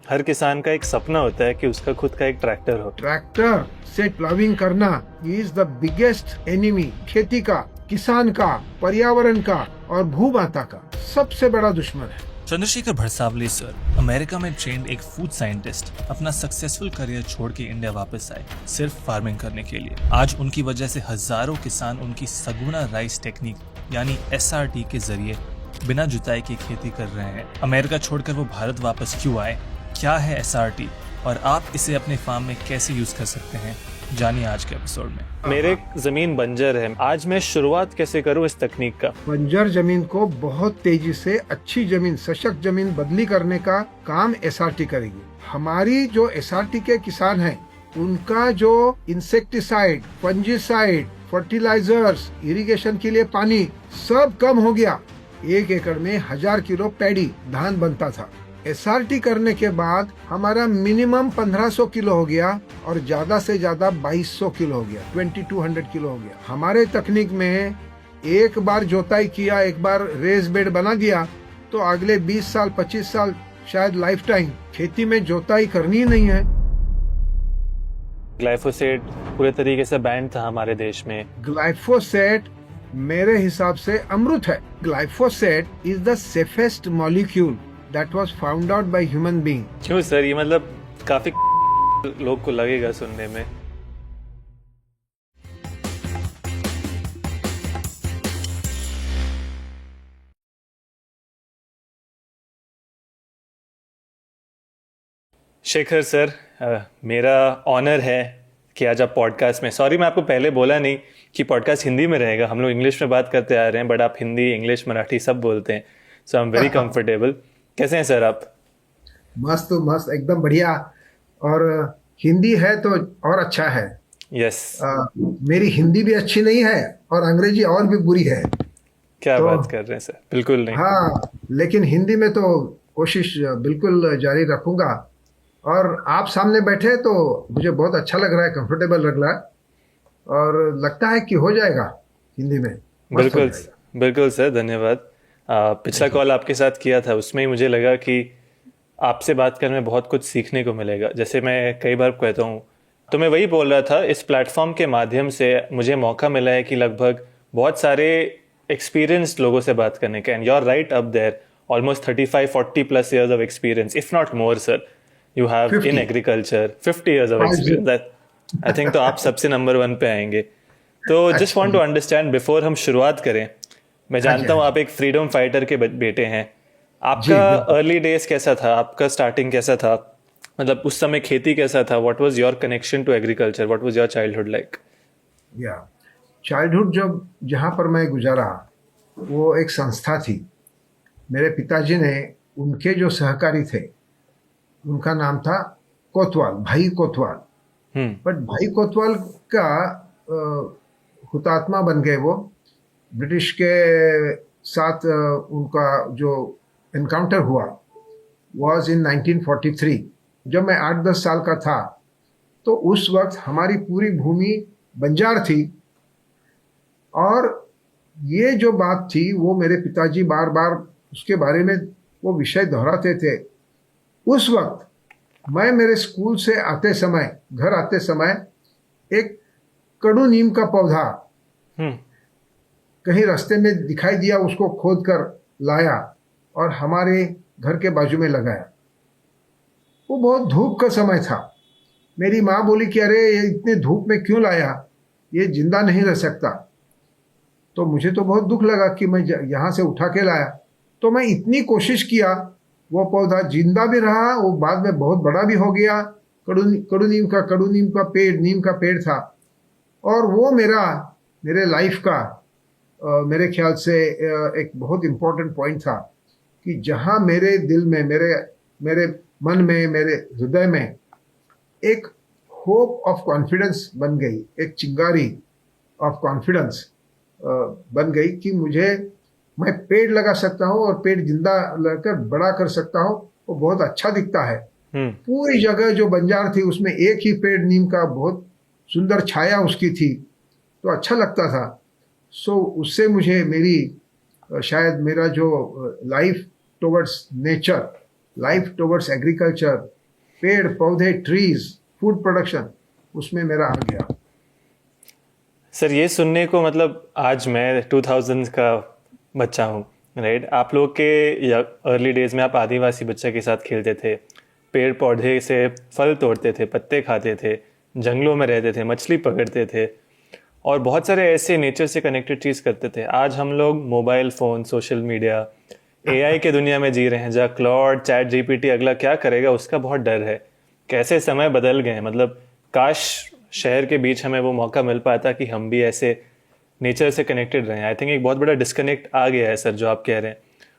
हर किसान का एक सपना होता है कि उसका खुद का एक ट्रैक्टर हो। ट्रैक्टर से प्लाविंग करना इज द बिगेस्ट एनिमी। खेती का, किसान का, पर्यावरण का और भूमाता का सबसे बड़ा दुश्मन है। चंद्रशेखर भरसावली सर अमेरिका में ट्रेंड एक फूड साइंटिस्ट अपना सक्सेसफुल करियर छोड़ के इंडिया वापस आए सिर्फ फार्मिंग करने के लिए। आज उनकी वजह से हजारों किसान उनकी सगुना राइस टेक्निक यानी SRT के जरिए बिना जुताई की खेती कर रहे हैं। अमेरिका छोड़कर वो भारत वापस क्यों आए, क्या है SRT और आप इसे अपने फार्म में कैसे यूज कर सकते हैं, जानिए आज के एपिसोड में। मेरे जमीन बंजर है, आज मैं शुरुआत कैसे करूं इस तकनीक का। बंजर जमीन को बहुत तेजी से अच्छी जमीन, सशक्त जमीन बदली करने का काम SRT करेगी। हमारी जो SRT के किसान हैं, उनका जो इंसेक्टिसाइड, फंजीसाइड, फर्टिलाइजर्स, इरिगेशन के लिए पानी सब कम हो गया। 1 एकड़ में 1000 किलो पैडी धान बनता था। SRT करने के बाद हमारा मिनिमम 1500 किलो हो गया और ज्यादा से ज्यादा 2200 किलो हो गया, 2200 किलो हो गया। हमारे तकनीक में एक बार जोताई किया, एक बार रेस बेड बना दिया तो अगले 20 साल 25 साल शायद लाइफ टाइम खेती में जोताई करनी ही नहीं है। ग्लाइफोसेट पूरे तरीके से बैन था हमारे देश में। ग्लाइफोसेट मेरे हिसाब से अमृत है। Glyphosate is the safest molecule that was found out by human being। क्यों सर, ये मतलब काफी लोग को लगेगा सुनने में। शेखर सर, मेरा ऑनर है कि आज आप पॉडकास्ट में, सॉरी मैं आपको पहले बोला नहीं कि पॉडकास्ट हिंदी में रहेगा। हम लोग इंग्लिश में बात करते आ रहे हैं, बट आप हिंदी, इंग्लिश, मराठी सब बोलते हैं, सो आई एम वेरी कंफर्टेबल। कैसे हैं सर आप? मस्त मस्त, एकदम बढ़िया। और हिंदी है तो और अच्छा है। यस। मेरी हिंदी भी अच्छी नहीं है और अंग्रेजी और भी बुरी है। क्या तो बात कर रहे हैं सर, बिल्कुल नहीं। हाँ, लेकिन हिंदी में तो कोशिश बिल्कुल जारी रखूंगा। और आप सामने बैठे तो मुझे बहुत अच्छा लग रहा है, कंफर्टेबल लग रहा है और लगता है कि हो जाएगा हिंदी में। बिल्कुल बिल्कुल सर, धन्यवाद। पिछला कॉल आपके साथ किया था, उसमें ही मुझे लगा कि आपसे बात करने में बहुत कुछ सीखने को मिलेगा। जैसे मैं कई बार कहता हूँ, तो मैं वही बोल रहा था, इस प्लेटफॉर्म के माध्यम से मुझे मौका मिला है कि लगभग बहुत सारे एक्सपीरियंस्ड लोगों से बात करने का। And you are right up there, almost 35-40+ years of experience, if not more sir, you have 50 in agriculture 50 years of experience। that I think तो आप सबसे नंबर 1 पे आएंगे। तो just want to understand, before हम शुरुआत करें, मैं जानता हूँ आप एक फ्रीडम फाइटर के बेटे हैं। आपका अर्ली डेज कैसा था, आपका स्टार्टिंग कैसा था, मतलब उस समय खेती कैसा था? What was your connection to agriculture, what was your childhood like? या चाइल्डहुड जब जहाँ पर मैं गुजारा वो एक संस्था थी। मेरे पिताजी ने, उनके जो सहकारी थे उनका नाम था कोतवाल, भाई कोतवाल। बट भाई कोतवाल का हुतात्मा बन गए वो। ब्रिटिश के साथ उनका जो एनकाउंटर हुआ वाज इन 1943। जब मैं 8-10 साल का था तो उस वक्त हमारी पूरी भूमि बंजार थी। और ये जो बात थी वो मेरे पिताजी बार बार उसके बारे में वो विषय दोहराते थे। उस वक्त मैं मेरे स्कूल से आते समय, घर आते समय, एक कड़ू नीम का पौधा कहीं रास्ते में दिखाई दिया, उसको खोद कर लाया और हमारे घर के बाजू में लगाया। वो बहुत धूप का समय था। मेरी माँ बोली कि अरे ये इतने धूप में क्यों लाया, ये जिंदा नहीं रह सकता। तो मुझे तो बहुत दुख लगा कि मैं यहाँ से उठा के लाया। तो मैं इतनी कोशिश किया, वो पौधा जिंदा भी रहा, वो बाद में बहुत बड़ा भी हो गया। कड़ू नीम का पेड़, नीम का पेड़ था। और वो मेरे लाइफ का मेरे ख्याल से एक बहुत इम्पोर्टेंट पॉइंट था कि जहाँ मेरे दिल में, मेरे मन में, मेरे हृदय में एक होप ऑफ कॉन्फिडेंस बन गई, एक चिंगारी ऑफ कॉन्फिडेंस बन गई कि मैं पेड़ लगा सकता हूँ और पेड़ जिंदा लगाकर बड़ा कर सकता हूँ। वो बहुत अच्छा दिखता है। पूरी जगह जो बंजार थी उसमें एक ही पेड़ नीम का, बहुत सुंदर छाया उसकी थी, तो अच्छा लगता था। सो उससे मुझे शायद मेरा जो life towards nature life towards agriculture, पेड़ पौधे, ट्रीज, फूड प्रोडक्शन, उसमें मेरा आ गया। सर ये सुनने को मतलब आज मैं 2000 का बच्चा हूँ, राइट? आप लोग के अर्ली डेज में आप आदिवासी बच्चे के साथ खेलते थे, पेड़ पौधे से फल तोड़ते थे, पत्ते खाते थे, जंगलों में रहते थे, मछली पकड़ते थे और बहुत सारे ऐसे नेचर से कनेक्टेड चीज़ करते थे। आज हम लोग mobile phone, social media, AI के दुनिया में जी रहे हैं, जहाँ क्लॉड, चैट जीपीटी अगला क्या करेगा उसका बहुत डर है। कैसे समय बदल गए हैं। मतलब काश शहर के बीच हमें वो मौका मिल पाता कि हम भी ऐसे नेचर से कनेक्टेड रहें। आई थिंक एक बहुत बड़ा डिस्कनेक्ट आ गया है सर, जो आप कह रहे हैं।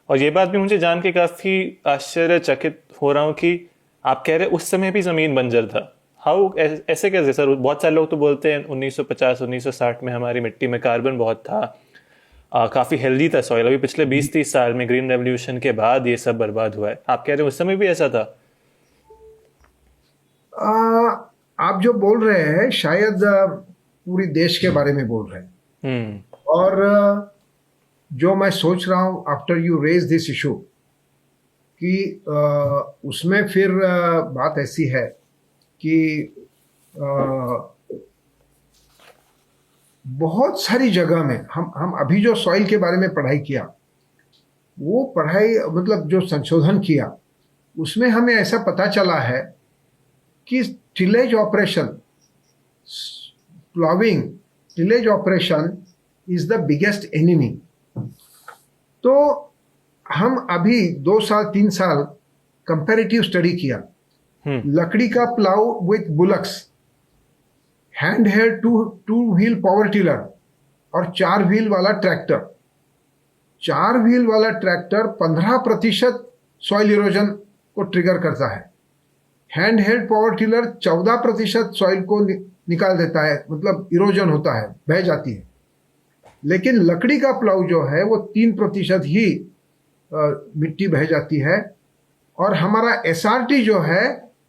और ये बात भी मुझे जान के काफ़ी आश्चर्यचकित हो रहा हूँ कि आप कह रहे हैं उस समय भी ज़मीन बंजर था। हाउ, ऐसे कैसे सर? बहुत सारे लोग तो बोलते हैं 1950 1960 में हमारी मिट्टी में कार्बन बहुत था, काफ़ी हेल्दी था सॉइल। अभी पिछले 20-30 साल में ग्रीन रेवोल्यूशन के बाद ये सब बर्बाद हुआ है। आप कह रहे हैं उस समय भी ऐसा था? आप जो बोल रहे हैं शायद पूरी देश के बारे में बोल रहे हैं। और जो मैं सोच रहा हूँ after you raise this issue कि उसमें फिर बात ऐसी है कि बहुत सारी जगह में हम अभी जो सॉइल के बारे में पढ़ाई किया, वो पढ़ाई मतलब जो संशोधन किया, उसमें हमें ऐसा पता चला है कि tillage operation, ploughing, tillage operation is the biggest enemy. तो हम अभी 2 साल 3 साल कंपैरेटिव स्टडी किया। लकड़ी का plough with bullocks, hand held two wheel power tiller और 4 व्हील वाला ट्रैक्टर। 4 व्हील वाला ट्रैक्टर 15% सॉइल इरोजन को ट्रिगर करता है। Hand held power tiller 14% soil को निकाल देता है, मतलब इरोजन होता है, बह जाती है। लेकिन लकड़ी का प्लाव जो है वो 3% ही मिट्टी बह जाती है। और हमारा एसआरटी जो है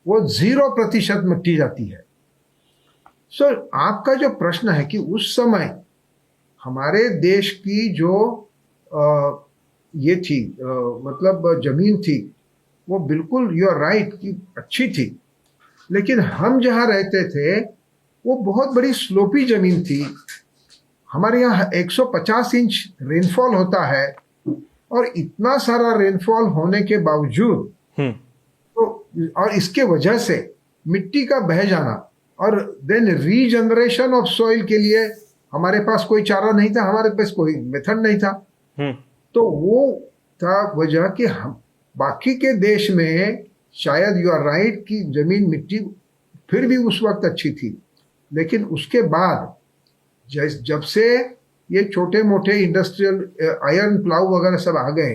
वो 0% मिट्टी जाती है। सर आपका जो प्रश्न है कि उस समय हमारे देश की जो ये थी मतलब जमीन थी, वो बिल्कुल यू आर राइट कि अच्छी थी। लेकिन हम जहाँ रहते थे वो बहुत बड़ी स्लोपी जमीन थी। हमारे यहाँ 150 इंच रेनफॉल होता है और इतना सारा रेनफॉल होने के बावजूद तो और इसके वजह से मिट्टी का बह जाना और देन रीजनरेशन ऑफ सॉइल के लिए हमारे पास कोई चारा नहीं था, हमारे पास कोई मेथड नहीं था। तो वो था वजह कि हम बाकी के देश में शायद यू आर राइट कि जमीन मिट्टी फिर भी उस वक्त अच्छी थी। लेकिन उसके बाद जब से ये छोटे मोटे इंडस्ट्रियल आयरन प्लाव वगैरह सब आ गए,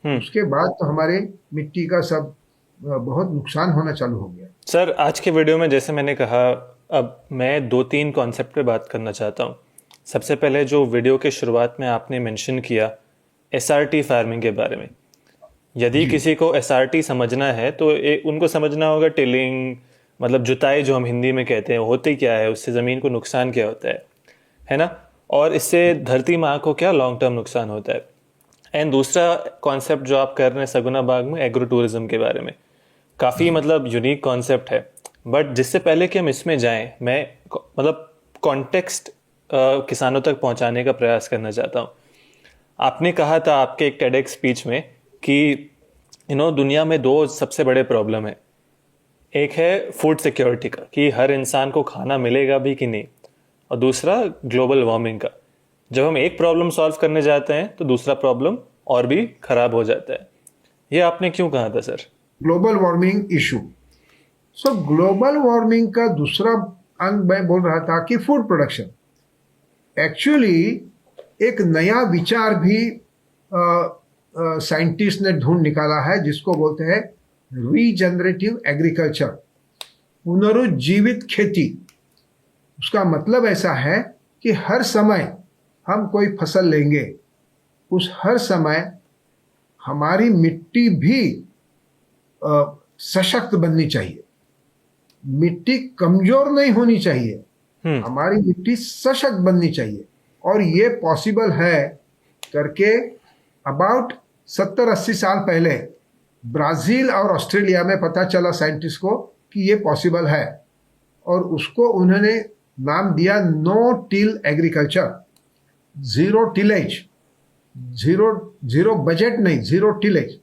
उसके बाद तो हमारे मिट्टी का सब बहुत नुकसान होना चालू हो गया। सर आज के वीडियो में जैसे मैंने कहा, अब मैं 2-3 कॉन्सेप्ट पे बात करना चाहता हूँ। सबसे पहले जो वीडियो के शुरुआत में आपने मेंशन किया एसआरटी फार्मिंग के बारे में। यदि किसी को एसआरटी समझना है तो उनको समझना होगा टिलिंग, मतलब जुताई जो हम हिंदी में कहते हैं, होती क्या है, उससे ज़मीन को नुकसान क्या होता है ना? और इससे धरती माँ को क्या लॉन्ग टर्म नुकसान होता है। एंड दूसरा कॉन्सेप्ट जो आप कर रहे हैं सगुना बाग में एग्रो टूरिज्म के बारे में, काफ़ी मतलब यूनिक कॉन्सेप्ट है। बट जिससे पहले कि हम इसमें जाएं, मैं मतलब कॉन्टेक्स्ट किसानों तक पहुंचाने का प्रयास करना चाहता हूं। आपने कहा था आपके एक टेडेक्स स्पीच में कि दुनिया में 2 सबसे बड़े प्रॉब्लम है। एक है फूड सिक्योरिटी का, कि हर इंसान को खाना मिलेगा भी कि नहीं, और दूसरा ग्लोबल वार्मिंग का। जब हम एक प्रॉब्लम सॉल्व करने जाते हैं तो दूसरा प्रॉब्लम और भी खराब हो जाता है। ये आपने क्यों कहा था सर? Global warming issue. सो ग्लोबल वार्मिंग का दूसरा अंग मैं बोल रहा था कि फूड प्रोडक्शन। एक्चुअली एक नया विचार भी साइंटिस्ट ने ढूंढ निकाला है, जिसको बोलते हैं रीजनरेटिव एग्रीकल्चर, पुनरुज्जीवित खेती। उसका मतलब ऐसा है कि हर समय हम कोई फसल लेंगे, उस हर समय हमारी मिट्टी भी सशक्त बननी चाहिए। मिट्टी कमजोर नहीं होनी चाहिए, हमारी मिट्टी सशक्त बननी चाहिए। और ये पॉसिबल है करके अबाउट 70-80 साल पहले ब्राजील और ऑस्ट्रेलिया में पता चला साइंटिस्ट को कि ये पॉसिबल है, और उसको उन्होंने नाम दिया no till agriculture, zero tillage, zero budget नहीं, जीरो टिलेज,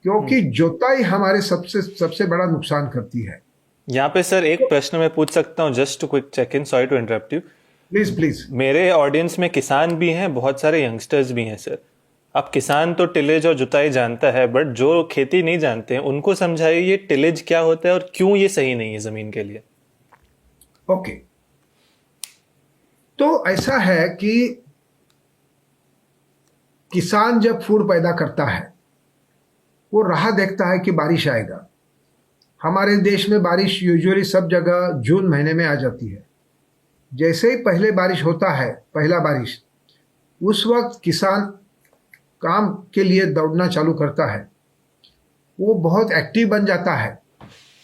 क्योंकि जोताई हमारे सबसे बड़ा नुकसान करती है। यहाँ पे सर एक प्रश्न मैं पूछ सकता हूँ, just to quick check in, sorry to interrupt you. Please please. मेरे ऑडियंस में किसान भी हैं, बहुत सारे यंगस्टर्स भी हैं सर। अब किसान तो टिलेज और जुताई जानता है, बट जो खेती नहीं जानते हैं उनको समझाइए ये टिलेज क्या होता है और क्यों ये सही नहीं है जमीन के लिए। ओके, तो ऐसा है कि किसान जब फूड पैदा करता है वो राह देखता है कि बारिश आएगा। हमारे देश में बारिश यूजुअली सब जगह जून महीने में आ जाती है। जैसे ही पहले बारिश होता है, पहला बारिश, उस वक्त किसान काम के लिए दौड़ना चालू करता है। वो बहुत एक्टिव बन जाता है।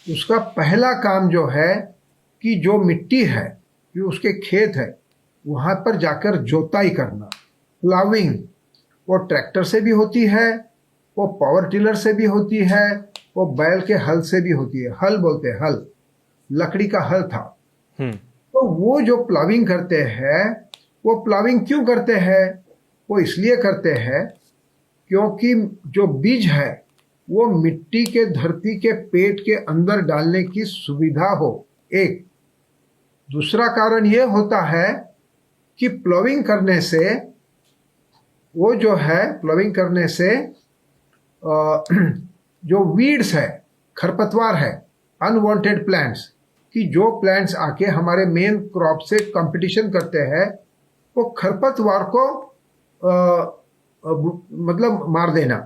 उसका पहला काम जो है कि जो मिट्टी है, जो उसके खेत है, वहाँ पर जाकर जोताई करना, प्लाविंग। वो ट्रैक्टर से भी होती है, वो पावर टिलर से भी होती है, वो बैल के हल से भी होती है। हल बोलते हैं, हल, लकड़ी का हल था। तो वो जो प्लाविंग करते हैं, वो प्लाविंग क्यों करते हैं? वो इसलिए करते हैं क्योंकि जो बीज है वो मिट्टी के, धरती के पेट के अंदर डालने की सुविधा हो, एक। दूसरा कारण ये होता है कि प्लाविंग करने से, वो जो है प्लाविंग करने से जो वीड्स है, खरपतवार है, अनवांटेड प्लांट्स, कि जो प्लांट्स आके हमारे मेन क्रॉप से कंपटीशन करते हैं, वो खरपतवार को मतलब मार देना,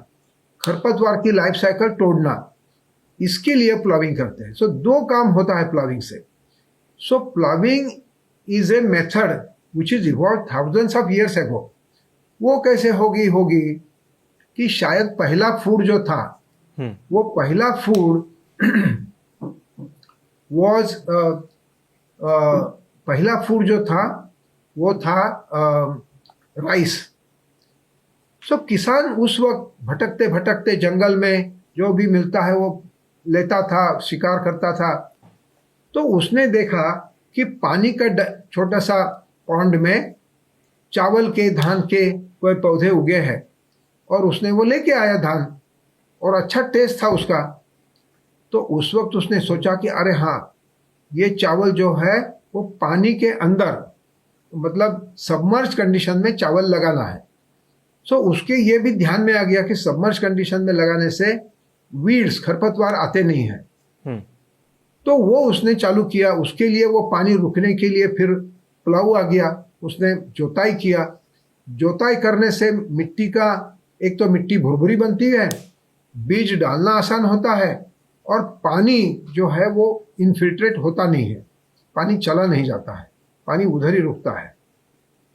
खरपतवार की लाइफ साइकिल तोड़ना, इसके लिए प्लाविंग करते हैं। सो दो काम होता है प्लाविंग से। So ploughing is a method which is evolve thousands of years ago. वो कैसे होगी कि शायद पहला फूड जो था, वो पहला फूड वाज पहला फूड जो था वो था राइस। सो किसान उस वक्त भटकते भटकते जंगल में जो भी मिलता है वो लेता था, शिकार करता था। तो उसने देखा कि पानी का छोटा सा पॉन्ड में चावल के, धान के कोई पौधे उगे हैं, और उसने वो लेके आया धान, और अच्छा टेस्ट था उसका। तो उस वक्त उसने सोचा कि अरे हाँ, ये चावल जो है वो पानी के अंदर, मतलब सबमर्ज कंडीशन में चावल लगाना है। सो उसके ये भी ध्यान में आ गया कि सबमर्ज कंडीशन में लगाने से वीड्स, खरपतवार आते नहीं हैं। तो वो उसने चालू किया। उसके लिए वो पानी रुकने के लिए फिर प्लाऊ आ गया, उसने जोताई किया। जोताई करने से मिट्टी का, एक तो मिट्टी भुरभुरी बनती है, बीज डालना आसान होता है, और पानी जो है वो इनफिल्ट्रेट होता नहीं है, पानी चला नहीं जाता है, पानी उधर ही रुकता है।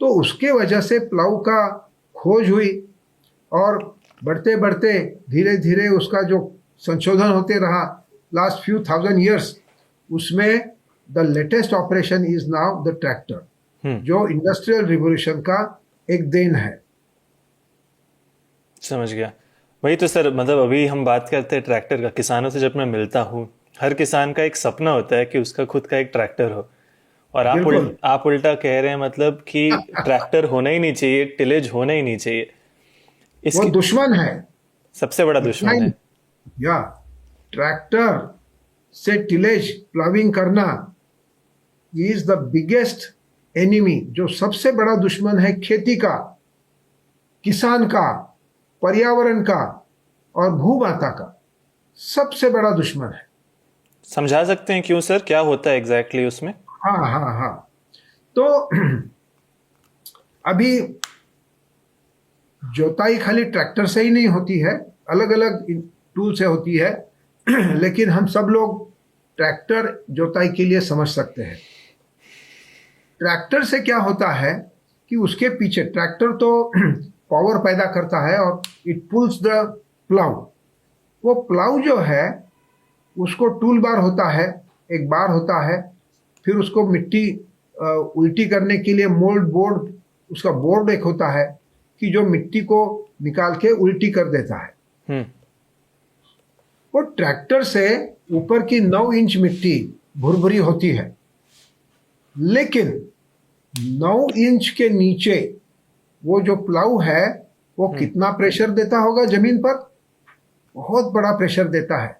तो उसके वजह से प्लाऊ का खोज हुई, और बढ़ते बढ़ते धीरे धीरे उसका जो संशोधन होते रहा लास्ट फ्यू थाउजेंड ईयर्स, उसमें the latest operation is now the tractor, जो इंडस्ट्रियल रिवोल्यूशन का एक देन है। समझ गया। वही तो सर, मतलब अभी हम बात करते हैं ट्रैक्टर का। किसानों से जब मैं मिलता हूँ, हर किसान का एक सपना होता है कि उसका खुद का एक ट्रैक्टर हो, और आप उल्टा कह रहे हैं मतलब कि ट्रैक्टर होना ही नहीं चाहिए, टिलेज होना ही नहीं चाहिए। वो दुश्मन है, सबसे बड़ा दुश्मन है। या ट्रैक्टर से टिलेज, प्लाविंग करना इज द बिगेस्ट एनिमी। जो सबसे बड़ा दुश्मन है खेती का, किसान का, पर्यावरण का और भूमाता का, सबसे बड़ा दुश्मन है। समझा सकते हैं क्यों सर, क्या होता है एग्जैक्टली उसमें? हाँ। तो अभी जोताई खाली ट्रैक्टर से ही नहीं होती है, अलग अलग टूल से होती है। लेकिन हम सब लोग ट्रैक्टर जोताई के लिए समझ सकते हैं। ट्रैक्टर से क्या होता है कि उसके पीछे, ट्रैक्टर तो पावर पैदा करता है और इट पुल्स द प्लाउ। वो प्लाउ जो है उसको टूल बार होता है, एक बार होता है, फिर उसको मिट्टी उल्टी करने के लिए मोल्ड बोर्ड, उसका बोर्ड एक होता है कि जो मिट्टी को निकाल के उल्टी कर देता है। वो ट्रैक्टर से ऊपर की 9 इंच मिट्टी भुरभुरी होती है, लेकिन 9 इंच के नीचे वो जो प्लाऊ है वो कितना प्रेशर देता होगा जमीन पर? बहुत बड़ा प्रेशर देता है।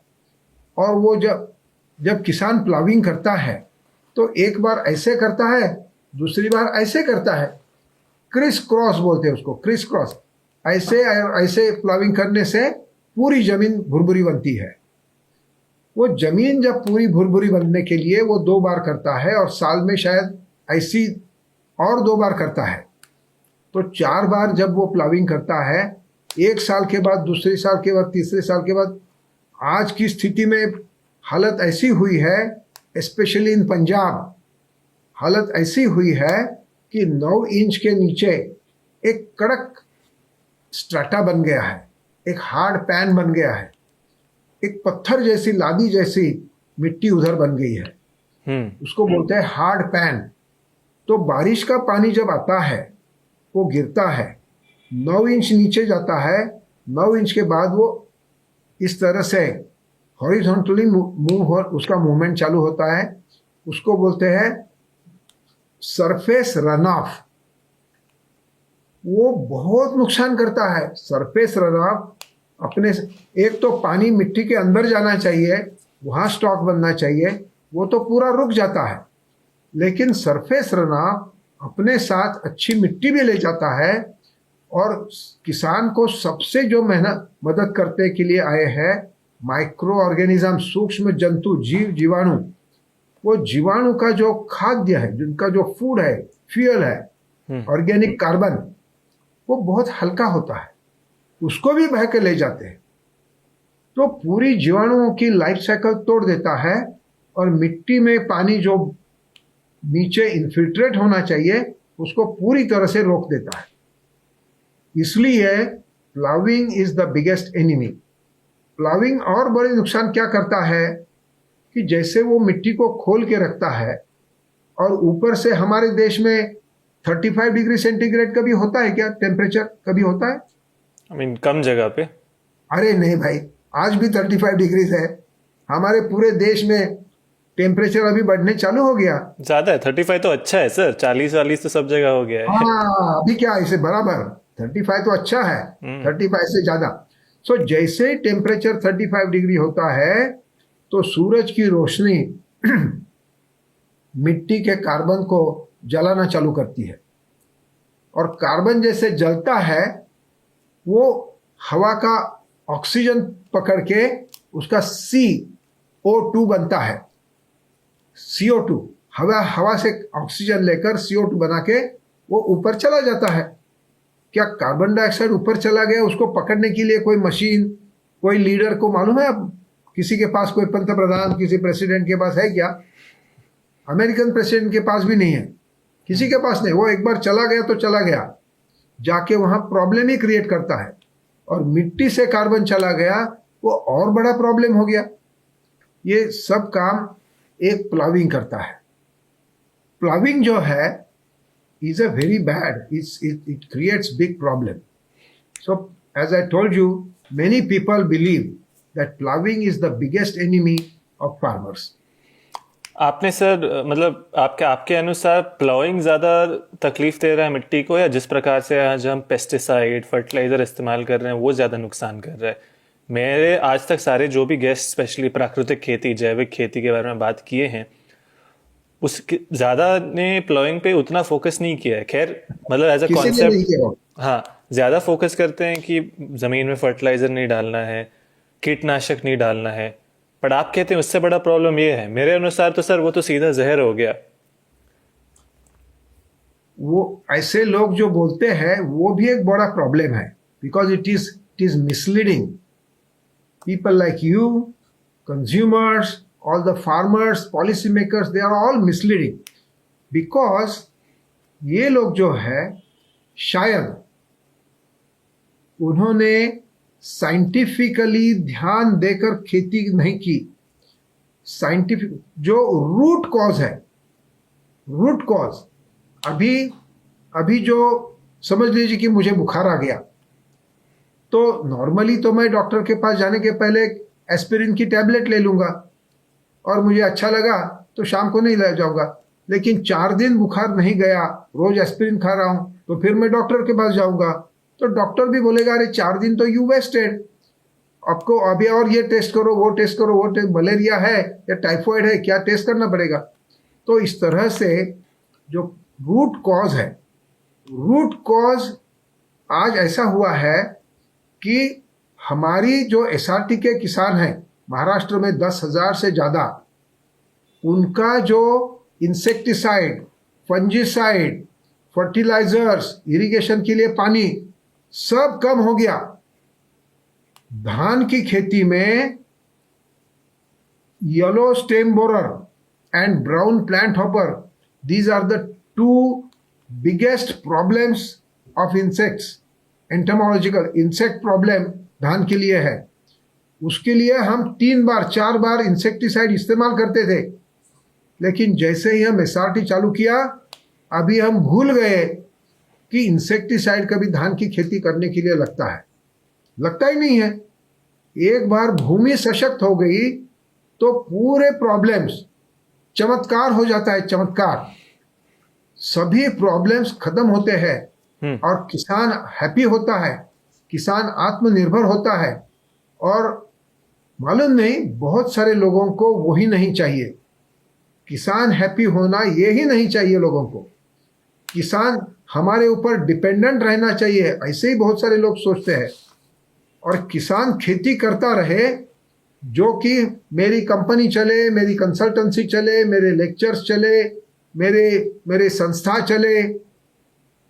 और वो जब जब किसान प्लाविंग करता है तो एक बार ऐसे करता है, दूसरी बार ऐसे करता है, क्रिस क्रॉस बोलते हैं उसको, क्रिस क्रॉस। ऐसे ऐसे प्लाविंग करने से पूरी जमीन भुरभुरी बनती है। वो जमीन जब पूरी भुरभुरी बनने के लिए वो 2 बार करता है, और साल में शायद ऐसी और 2 बार करता है, तो 4 बार जब वो प्लाविंग करता है, 1 साल के बाद, दूसरे साल के बाद, तीसरे साल के बाद, आज की स्थिति में हालत ऐसी हुई है, स्पेशली इन पंजाब, हालत ऐसी हुई है कि 9 इंच के नीचे एक कड़क स्ट्राटा बन गया है, एक हार्ड पैन बन गया है, एक पत्थर जैसी, लादी जैसी मिट्टी उधर बन गई है। उसको बोलते हैं हार्ड पैन। तो बारिश का पानी जब आता है वो गिरता है, 9 इंच नीचे जाता है, 9 इंच के बाद वो इस तरह से हॉरिजॉन्टली उसका मूवमेंट चालू होता है। उसको बोलते हैं सरफेस रन ऑफ। वो बहुत नुकसान करता है। सरफेस रन ऑफ अपने, एक तो पानी मिट्टी के अंदर जाना चाहिए, वहां स्टॉक बनना चाहिए, वो तो पूरा रुक जाता है। लेकिन सरफेस रन ऑफ अपने साथ अच्छी मिट्टी भी ले जाता है, और किसान को सबसे जो मेहनत मदद करने के लिए आए हैं माइक्रो ऑर्गेनिज्म, सूक्ष्म जंतु, जीव जीवाणु, वो जीवाणु का जो खाद्य है, जिनका जो फूड है, फ्यूल है, ऑर्गेनिक कार्बन, वो बहुत हल्का होता है, उसको भी बह के ले जाते हैं। तो पूरी जीवाणुओं की लाइफ साइकिल तोड़ देता है, और मिट्टी में पानी जो नीचे इन्फिल्ट्रेट होना चाहिए उसको पूरी तरह से रोक देता है। इसलिए ploughing is the biggest enemy. Ploughing और बड़े नुकसान क्या करता है कि जैसे वो मिट्टी को खोल के रखता है, और ऊपर से हमारे देश में 35 डिग्री सेंटीग्रेड कभी होता है क्या? टेम्परेचर कभी होता है? कम जगह पे। अरे नहीं भाई, आज भी 35 डिग्रीज है। हमारे पूरे देश में टेम्परेचर अभी बढ़ने चालू हो गया। ज्यादा है 35 तो अच्छा है सर, 40-40 तो सब जगह हो गया है। हाँ, अभी क्या इसे बराबर 35 तो अच्छा है, 35 से ज्यादा। सो जैसे टेम्परेचर 35 डिग्री होता है तो सूरज की रोशनी मिट्टी के कार्बन को जलाना चालू करती है, और कार्बन जैसे जलता है वो हवा का ऑक्सीजन पकड़ के उसका CO2 बनता है। CO2 हवा से ऑक्सीजन लेकर CO2 बना के वो ऊपर चला जाता है। क्या कार्बन डाइऑक्साइड ऊपर चला गया, उसको पकड़ने के लिए कोई मशीन, कोई लीडर को मालूम है? अब किसी के पास, कोई पंतप्रधान, किसी प्रेसिडेंट के पास है क्या? अमेरिकन प्रेसिडेंट के पास भी नहीं है, किसी के पास नहीं। वो एक बार चला गया तो चला गया, जाके वहां प्रॉब्लम ही क्रिएट करता है। और मिट्टी से कार्बन चला गया, वो और बड़ा प्रॉब्लम हो गया। ये सब काम एक प्लाविंग करता है। प्लाविंग जो है is a very bad, it creates big problem. So as I told you, many people believe that plowing is the biggest enemy of farmers. आपने सर मतलब आपके अनुसार प्लाइंग ज़्यादा तकलीफ दे रहा है मिट्टी को, या जिस प्रकार से आज हम पेस्टिसाइड फर्टिलाइज़र इस्तेमाल कर रहे हैं वो ज़्यादा नुकसान कर रहा है? मेरे आज तक सारे जो भी गेस्ट स्पेशली प्राकृतिक खेती, जैविक खेती के बारे में बात किए हैं, उसके ज़्यादा ने प्लाइंग पे उतना फोकस नहीं किया है। खैर मतलब एज अ कॉन्सेप्ट हाँ ज़्यादा फोकस करते हैं कि ज़मीन में फर्टिलाइज़र नहीं डालना है, कीटनाशक नहीं डालना है, पर आप कहते हैं उससे बड़ा प्रॉब्लम ये है। मेरे अनुसार तो सर वो तो सीधा जहर हो गया। वो ऐसे लोग जो बोलते हैं वो भी एक बड़ा प्रॉब्लम है, because it is misleading people like you, consumers, all the farmers, policy makers, they are all misleading, because ये लोग जो है शायद उन्होंने साइंटिफिकली ध्यान देकर खेती नहीं की। साइंटिफिक जो रूट कॉज है, रूट कॉज, अभी जो समझ लीजिए कि मुझे बुखार आ गया, तो नॉर्मली तो मैं डॉक्टर के पास जाने के पहले एस्पिरिन की टैबलेट ले लूँगा और मुझे अच्छा लगा तो शाम को नहीं ले जाऊँगा। लेकिन 4 दिन बुखार नहीं गया, रोज एस्पिरिन खा रहा हूँ, तो फिर मैं डॉक्टर के पास जाऊँगा तो डॉक्टर भी बोलेगा अरे 4 दिन तो यू वेस्टेड, आपको अभी और ये टेस्ट करो, वो टेस्ट करो, वो टेस्ट, मलेरिया है या टाइफॉइड है, क्या टेस्ट करना पड़ेगा। तो इस तरह से जो रूट कॉज है, रूट कॉज आज ऐसा हुआ है कि हमारी जो एसआरटी के किसान हैं महाराष्ट्र में 10,000 से ज़्यादा, उनका जो इंसेक्टिसाइड, फंजीसाइड, फर्टिलाइजर्स, इरिगेशन के लिए पानी सब कम हो गया। धान की खेती में yellow stem borer and brown plant hopper, these are the 2 biggest problems of insects. Entomological insect problem धान के लिए है। उसके लिए हम 3 बार 4 बार इंसेक्टिसाइड इस्तेमाल करते थे, लेकिन जैसे ही हम एसआरटी चालू किया, अभी हम भूल गए कि इंसेक्टिसाइड कभी धान की खेती करने के लिए लगता है, लगता ही नहीं है। एक बार भूमि सशक्त हो गई तो पूरे प्रॉब्लम्स, चमत्कार हो जाता है, चमत्कार, सभी प्रॉब्लम्स खत्म होते हैं और किसान हैप्पी होता है, किसान आत्मनिर्भर होता है। और मालूम नहीं, बहुत सारे लोगों को वही नहीं चाहिए, किसान हैप्पी होना ये ही नहीं चाहिए लोगों को, किसान हमारे ऊपर डिपेंडेंट रहना चाहिए, ऐसे ही बहुत सारे लोग सोचते हैं। और किसान खेती करता रहे, जो कि मेरी कंपनी चले, मेरी कंसल्टेंसी चले, मेरे लेक्चर्स चले, मेरे संस्था चले,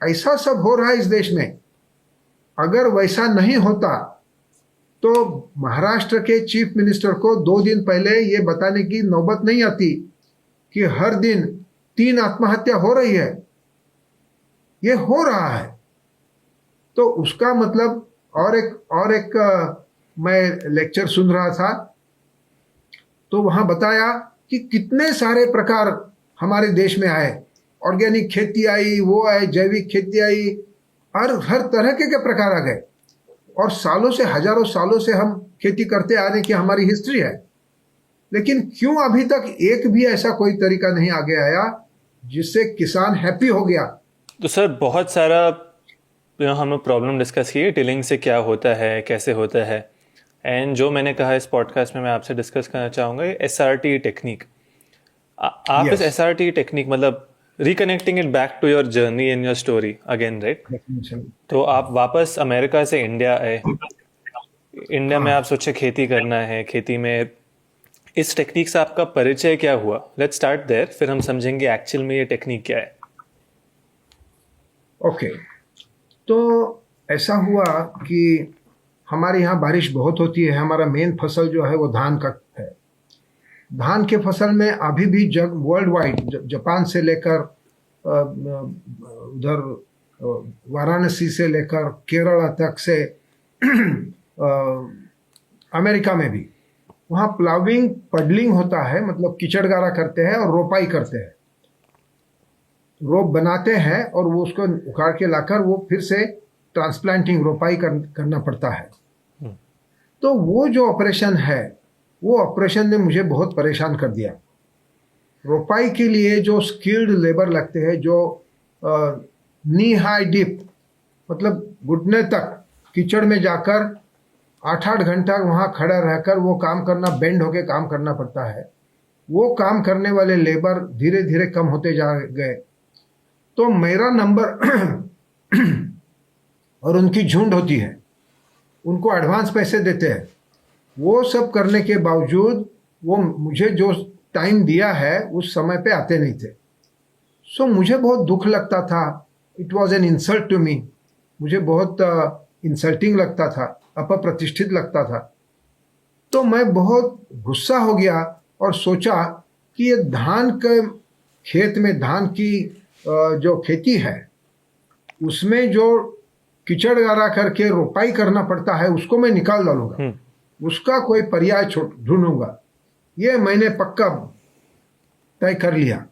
ऐसा सब हो रहा है इस देश में। अगर वैसा नहीं होता तो महाराष्ट्र के चीफ मिनिस्टर को 2 दिन पहले ये बताने की नौबत नहीं आती कि हर दिन 3 आत्महत्या हो रही है। ये हो रहा है तो उसका मतलब, और एक मैं लेक्चर सुन रहा था तो वहां बताया कि कितने सारे प्रकार हमारे देश में आए, ऑर्गेनिक खेती आई, वो आए, जैविक खेती आई, और हर तरह के प्रकार आ गए। और सालों से, हजारों सालों से हम खेती करते आने की हमारी हिस्ट्री है, लेकिन क्यों अभी तक एक भी ऐसा कोई तरीका नहीं आगे आया जिससे किसान हैप्पी हो गया। तो सर बहुत सारा हम लोग प्रॉब्लम डिस्कस किए, टिलिंग से क्या होता है, कैसे होता है, एंड जो मैंने कहा इस पॉडकास्ट में मैं आपसे डिस्कस करना चाहूँगा एसआरटी टेक्निक। आप इस एसआरटी टेक्निक, मतलब reconnecting it back to your journey and your story again, right? तो आप वापस अमेरिका से इंडिया आए, इंडिया में आप सोचे खेती करना है, खेती में इस टेक्निक से आपका परिचय क्या हुआ? लेट्स स्टार्ट देयर, फिर हम समझेंगे एक्चुअल में ये टेक्निक क्या है। ओके, तो ऐसा हुआ कि हमारे यहाँ बारिश बहुत होती है। हमारा मेन फसल जो है वो धान का है। धान के फसल में अभी भी वर्ल्ड वाइड, जापान से लेकर उधर वाराणसी से लेकर केरला तक से अमेरिका में भी, वहाँ प्लाविंग, पडलिंग होता है, मतलब कीचड़ गारा करते हैं और रोपाई करते हैं, रोप बनाते हैं और वो उसको उखाड़ के लाकर वो फिर से ट्रांसप्लांटिंग, रोपाई करना पड़ता है। तो वो जो ऑपरेशन है, वो ऑपरेशन ने मुझे बहुत परेशान कर दिया। रोपाई के लिए जो स्किल्ड लेबर लगते हैं, जो नी हाई डिप, मतलब घुटने तक कीचड़ में जाकर 8-8 घंटा वहाँ खड़ा रहकर वो काम करना, बेंड होके काम करना पड़ता है। वो काम करने वाले लेबर धीरे धीरे कम होते जा गए। तो मेरा नंबर और उनकी झुंड होती है, उनको एडवांस पैसे देते हैं। वो सब करने के बावजूद वो मुझे जो टाइम दिया है उस समय पे आते नहीं थे। सो मुझे बहुत दुख लगता था। It was an insult to me. मुझे बहुत इंसल्टिंग लगता था, अपप्रतिष्ठित लगता था। तो मैं बहुत गुस्सा हो गया और सोचा कि ये धान के खेत में, धान की जो खेती है उसमें जो कीचड़ गारा करके रोपाई करना पड़ता है, उसको मैं निकाल डालूंगा, उसका कोई पर्याय ढूंढूंगा। ये मैंने पक्का तय कर लिया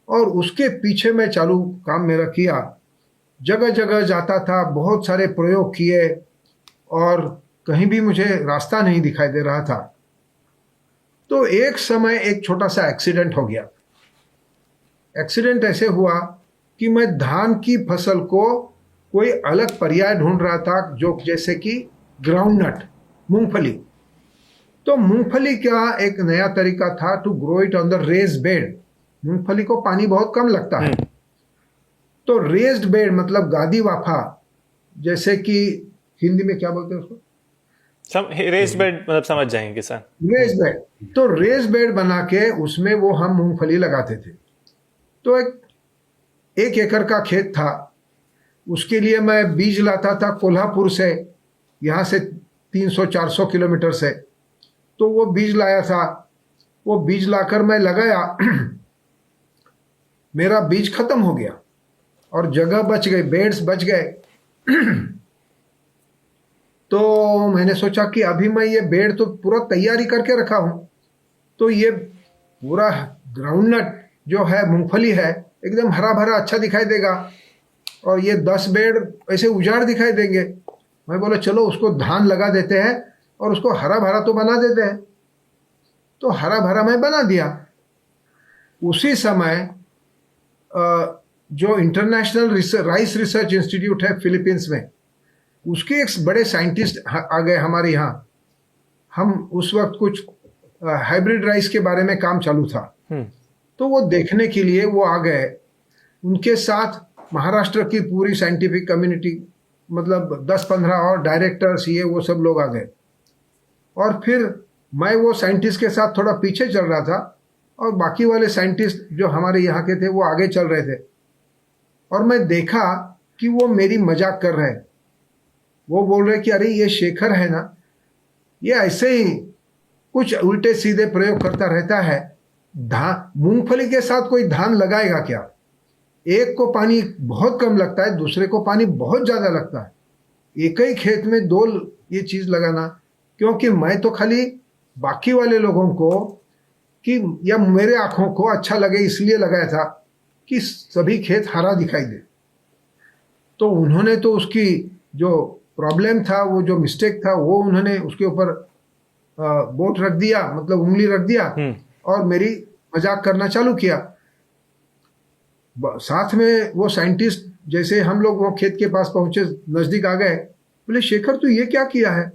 और उसके पीछे मैं चालू काम मेरा किया। जगह जगह जाता था, बहुत सारे प्रयोग किए और कहीं भी मुझे रास्ता नहीं दिखाई दे रहा था। तो एक समय एक छोटा सा एक्सीडेंट हो गया। एक्सीडेंट ऐसे हुआ कि मैं धान की फसल को कोई अलग पर्याय ढूंढ रहा था, जो जैसे कि ग्राउंडनट, मूंगफली। तो मूंगफली का एक नया तरीका था to grow it on the raised bed. मूंगफली को पानी बहुत कम लगता है, तो रेज्ड बेड मतलब गादी वाफा, जैसे कि हिंदी में क्या बोलते हैं उसको, रेस्ड बेड मतलब समझ जाएंगे किसान। Raised bed. तो रेज बेड बना के उसमें वो हम मूंगफली लगाते थे। तो एक एकड़ का खेत था, उसके लिए मैं बीज लाता था कोल्हापुर से, यहाँ से 300-400 किलोमीटर से। तो वो बीज लाया था, वो बीज लाकर मैं लगाया। मेरा बीज खत्म हो गया और जगह बच गई, बेड्स बच गए। तो मैंने सोचा कि अभी मैं ये बेड तो पूरा तैयारी करके रखा हूं, तो ये पूरा ग्राउंडनट जो है, मूंगफली है, एकदम हरा भरा अच्छा दिखाई देगा, और ये 10 बेड ऐसे उजाड़ दिखाई देंगे। मैं बोला चलो उसको धान लगा देते हैं और उसको हरा भरा तो बना देते हैं। तो हरा भरा मैं बना दिया। उसी समय जो इंटरनेशनल राइस रिसर्च इंस्टीट्यूट है फिलीपींस में, उसके एक बड़े साइंटिस्ट आ गए हमारे यहाँ। हम उस वक्त कुछ हाइब्रिड राइस के बारे में काम चालू था, तो वो देखने के लिए वो आ गए। उनके साथ महाराष्ट्र की पूरी साइंटिफिक कम्युनिटी, मतलब 10-15 और डायरेक्टर्स, ये वो सब लोग आ गए। और फिर मैं वो साइंटिस्ट के साथ थोड़ा पीछे चल रहा था, और बाकी वाले साइंटिस्ट जो हमारे यहाँ के थे वो आगे चल रहे थे। और मैं देखा कि वो मेरी मजाक कर रहे हैं। वो बोल रहे कि अरे ये शेखर है ना, ये ऐसे ही कुछ उल्टे सीधे प्रयोग करता रहता है। मूंगफली के साथ कोई धान लगाएगा क्या? एक को पानी बहुत कम लगता है, दूसरे को पानी बहुत ज्यादा लगता है। एक ही खेत में दो ये चीज लगाना, क्योंकि मैं तो खाली बाकी वाले लोगों को कि या मेरे आंखों को अच्छा लगे इसलिए लगाया था कि सभी खेत हरा दिखाई दे। तो उन्होंने तो उसकी जो प्रॉब्लम था, वो जो मिस्टेक था, वो उन्होंने उसके ऊपर बोट रख दिया, मतलब उंगली रख दिया, और मेरी मजाक करना चालू किया। साथ में वो साइंटिस्ट, जैसे हम लोग वो खेत के पास पहुंचे, नजदीक आ गए, बोले शेखर तू ये क्या किया है?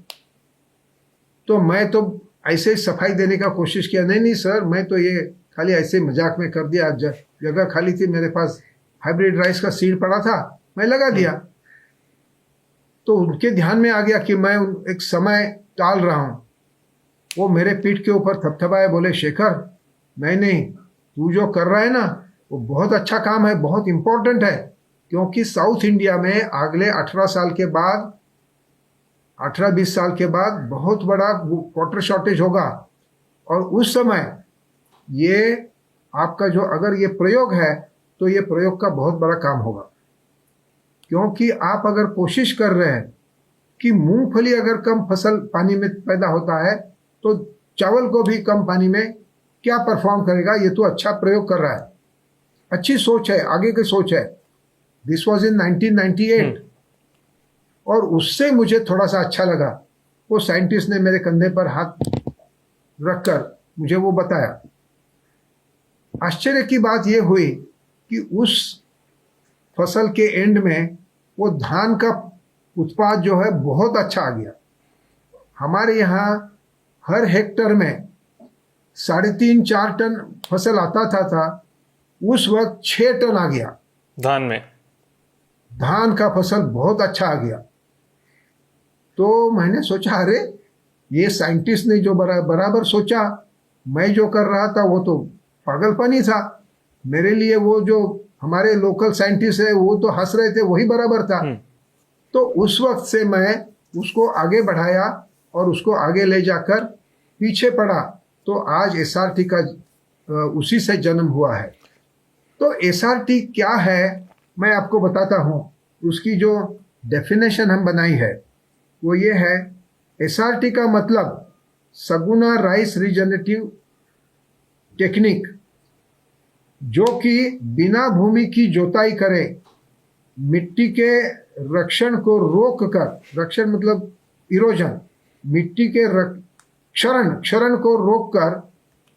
तो मैं तो ऐसे ही सफाई देने का कोशिश किया, नहीं नहीं सर, मैं तो ये खाली ऐसे मजाक में कर दिया, जगह खाली थी, मेरे पास हाइब्रिड राइस का सीड पड़ा था, मैं लगा दिया। तो उनके ध्यान में आ गया कि मैं एक समय टाल रहा हूं। वो मेरे पीठ के ऊपर थपथपाए, बोले शेखर नहीं, तू जो कर रहा है ना वो बहुत अच्छा काम है, बहुत इंपॉर्टेंट है, क्योंकि साउथ इंडिया में अगले 18-20 साल के बाद बहुत बड़ा वाटर शॉर्टेज होगा। और उस समय ये आपका जो अगर ये प्रयोग है तो ये प्रयोग का बहुत बड़ा काम होगा, क्योंकि आप अगर कोशिश कर रहे हैं कि मूंगफली अगर कम फसल पानी में पैदा होता है तो चावल को भी कम पानी में क्या परफॉर्म करेगा। ये तो अच्छा प्रयोग कर रहा है, अच्छी सोच है, आगे की सोच है। This was in 1998। और उससे मुझे थोड़ा सा अच्छा लगा। वो साइंटिस्ट ने मेरे कंधे पर हाथ रखकर मुझे वो बताया। आश्चर्य की बात यह हुई कि उस फसल के एंड में वो धान का उत्पाद जो है बहुत अच्छा आ गया। हमारे यहाँ हर हेक्टर में 3.5-4 टन फसल आता था, उस वक्त 6 टन आ गया धान में। धान का फसल बहुत अच्छा आ गया। तो मैंने सोचा अरे ये साइंटिस्ट ने जो बराबर सोचा, मैं जो कर रहा था वो तो पागलपनी था। मेरे लिए वो जो हमारे लोकल साइंटिस्ट है वो तो हंस रहे थे, वही बराबर था। तो उस वक्त से मैं उसको आगे बढ़ाया और उसको आगे ले जाकर पीछे पड़ा, तो आज एसआरटी का उसी से जन्म हुआ है। तो एसआरटी क्या है मैं आपको बताता हूँ। उसकी जो डेफिनेशन हम बनाई है वो ये है, एसआरटी का मतलब सगुना राइस रीजनरेटिव टेक्निक, जो कि बिना भूमि की जोताई करे मिट्टी के रक्षण को रोक कर, रक्षण मतलब इरोजन, मिट्टी के क्षरण को रोक कर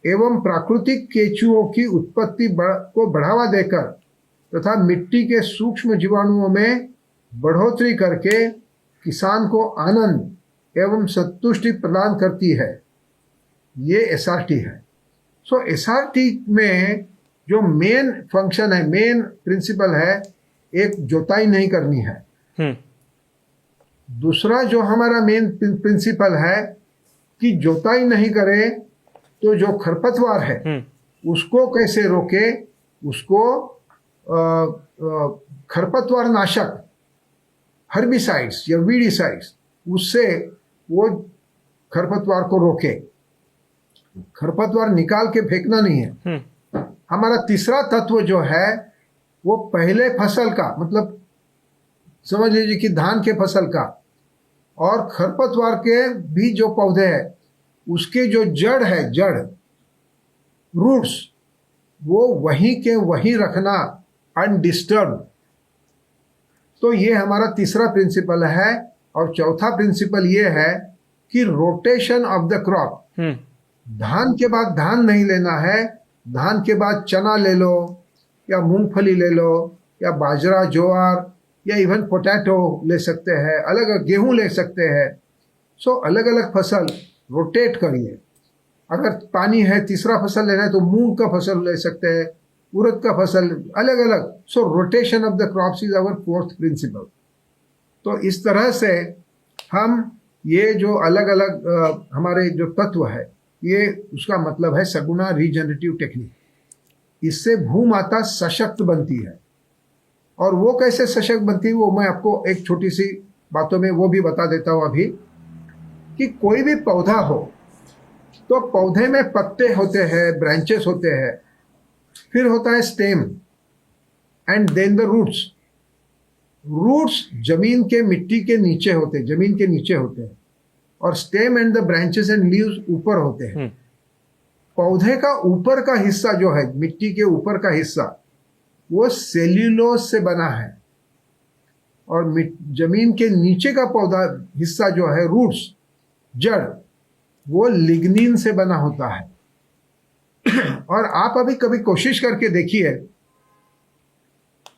एवं प्राकृतिक केचुओं की उत्पत्ति को बढ़ावा देकर तथा मिट्टी के सूक्ष्म जीवाणुओं में बढ़ोतरी करके किसान को आनंद एवं संतुष्टि प्रदान करती है। ये एसआरटी है। सो एसआरटी में जो मेन फंक्शन है, मेन प्रिंसिपल है, एक जोताई नहीं करनी है। दूसरा जो हमारा मेन प्रिंसिपल है कि जोताई नहीं करे तो जो खरपतवार है उसको कैसे रोके, उसको खरपतवार नाशक हर्बिसाइड्स या वीडिसाइड्स, उससे वो खरपतवार को रोके। खरपतवार निकाल के फेंकना नहीं है। हमारा तीसरा तत्व जो है वो पहले फसल का, मतलब समझ लीजिए कि धान के फसल का और खरपतवार के भी जो पौधे हैं उसके जो जड़ है, जड़ रूट्स, वो वहीं के वहीं रखना अनडिस्टर्ब। तो ये हमारा तीसरा प्रिंसिपल है। और चौथा प्रिंसिपल ये है कि रोटेशन ऑफ द क्रॉप। धान के बाद धान नहीं लेना है, धान के बाद चना ले लो या मूंगफली ले लो या बाजरा, ज्वार या इवन पोटैटो ले सकते हैं, अलग गेहूं ले सकते हैं। सो अलग अलग फसल रोटेट करिए। अगर पानी है, तीसरा फसल लेना है तो मूंग का फसल ले सकते हैं, उड़द का फसल, अलग अलग। So rotation of the crops is our fourth principle. तो इस तरह से हम ये जो अलग अलग हमारे जो तत्व है, ये उसका मतलब है सगुणा रीजनरेटिव टेक्निक। इससे भूमाता सशक्त बनती है। और वो कैसे सशक्त बनती है वो मैं आपको एक छोटी सी बातों में वो भी बता देता हूँ अभी, कि कोई भी पौधा हो तो पौधे में पत्ते होते हैं, ब्रांचेस होते हैं, फिर होता है stem and then the roots. Roots जमीन के मिट्टी के नीचे होते हैं, जमीन के नीचे होते हैं, और stem and the branches and leaves ऊपर होते हैं। पौधे का ऊपर का हिस्सा जो है, मिट्टी के ऊपर का हिस्सा, वो सेल्यूलोज से बना है, और जमीन के नीचे का पौधा हिस्सा जो है, रूट्स, जड़, वो लिग्निन से बना होता है। और आप अभी कभी कोशिश करके देखिए,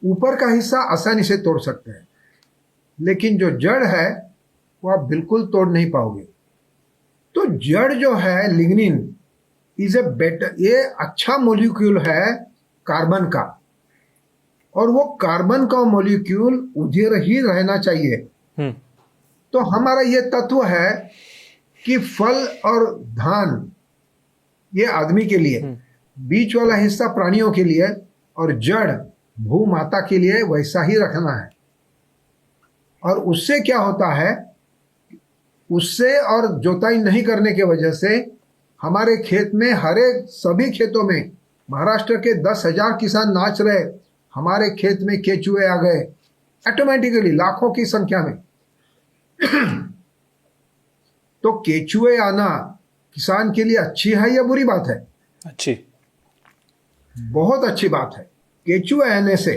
ऊपर का हिस्सा आसानी से तोड़ सकते हैं, लेकिन जो जड़ है वो आप बिल्कुल तोड़ नहीं पाओगे। तो जड़ जो है, लिग्निन इज ए बेटर, ये अच्छा मॉलिक्यूल है कार्बन का, और वो कार्बन का मॉलिक्यूल उधर ही रहना चाहिए। तो हमारा ये तत्व है कि फल और धान ये आदमी के लिए, बीच वाला हिस्सा प्राणियों के लिए, और जड़ भूमाता के लिए वैसा ही रखना है। और उससे क्या होता है, उससे और जोताई नहीं करने की वजह से हमारे खेत में, सभी खेतों में, महाराष्ट्र के 10,000 किसान नाच रहे, हमारे खेत में केचुए आ गए ऑटोमेटिकली, लाखों की संख्या में। तो केचुए आना किसान के लिए अच्छी है या बुरी बात है? अच्छी, बहुत अच्छी बात है। केचुए आने से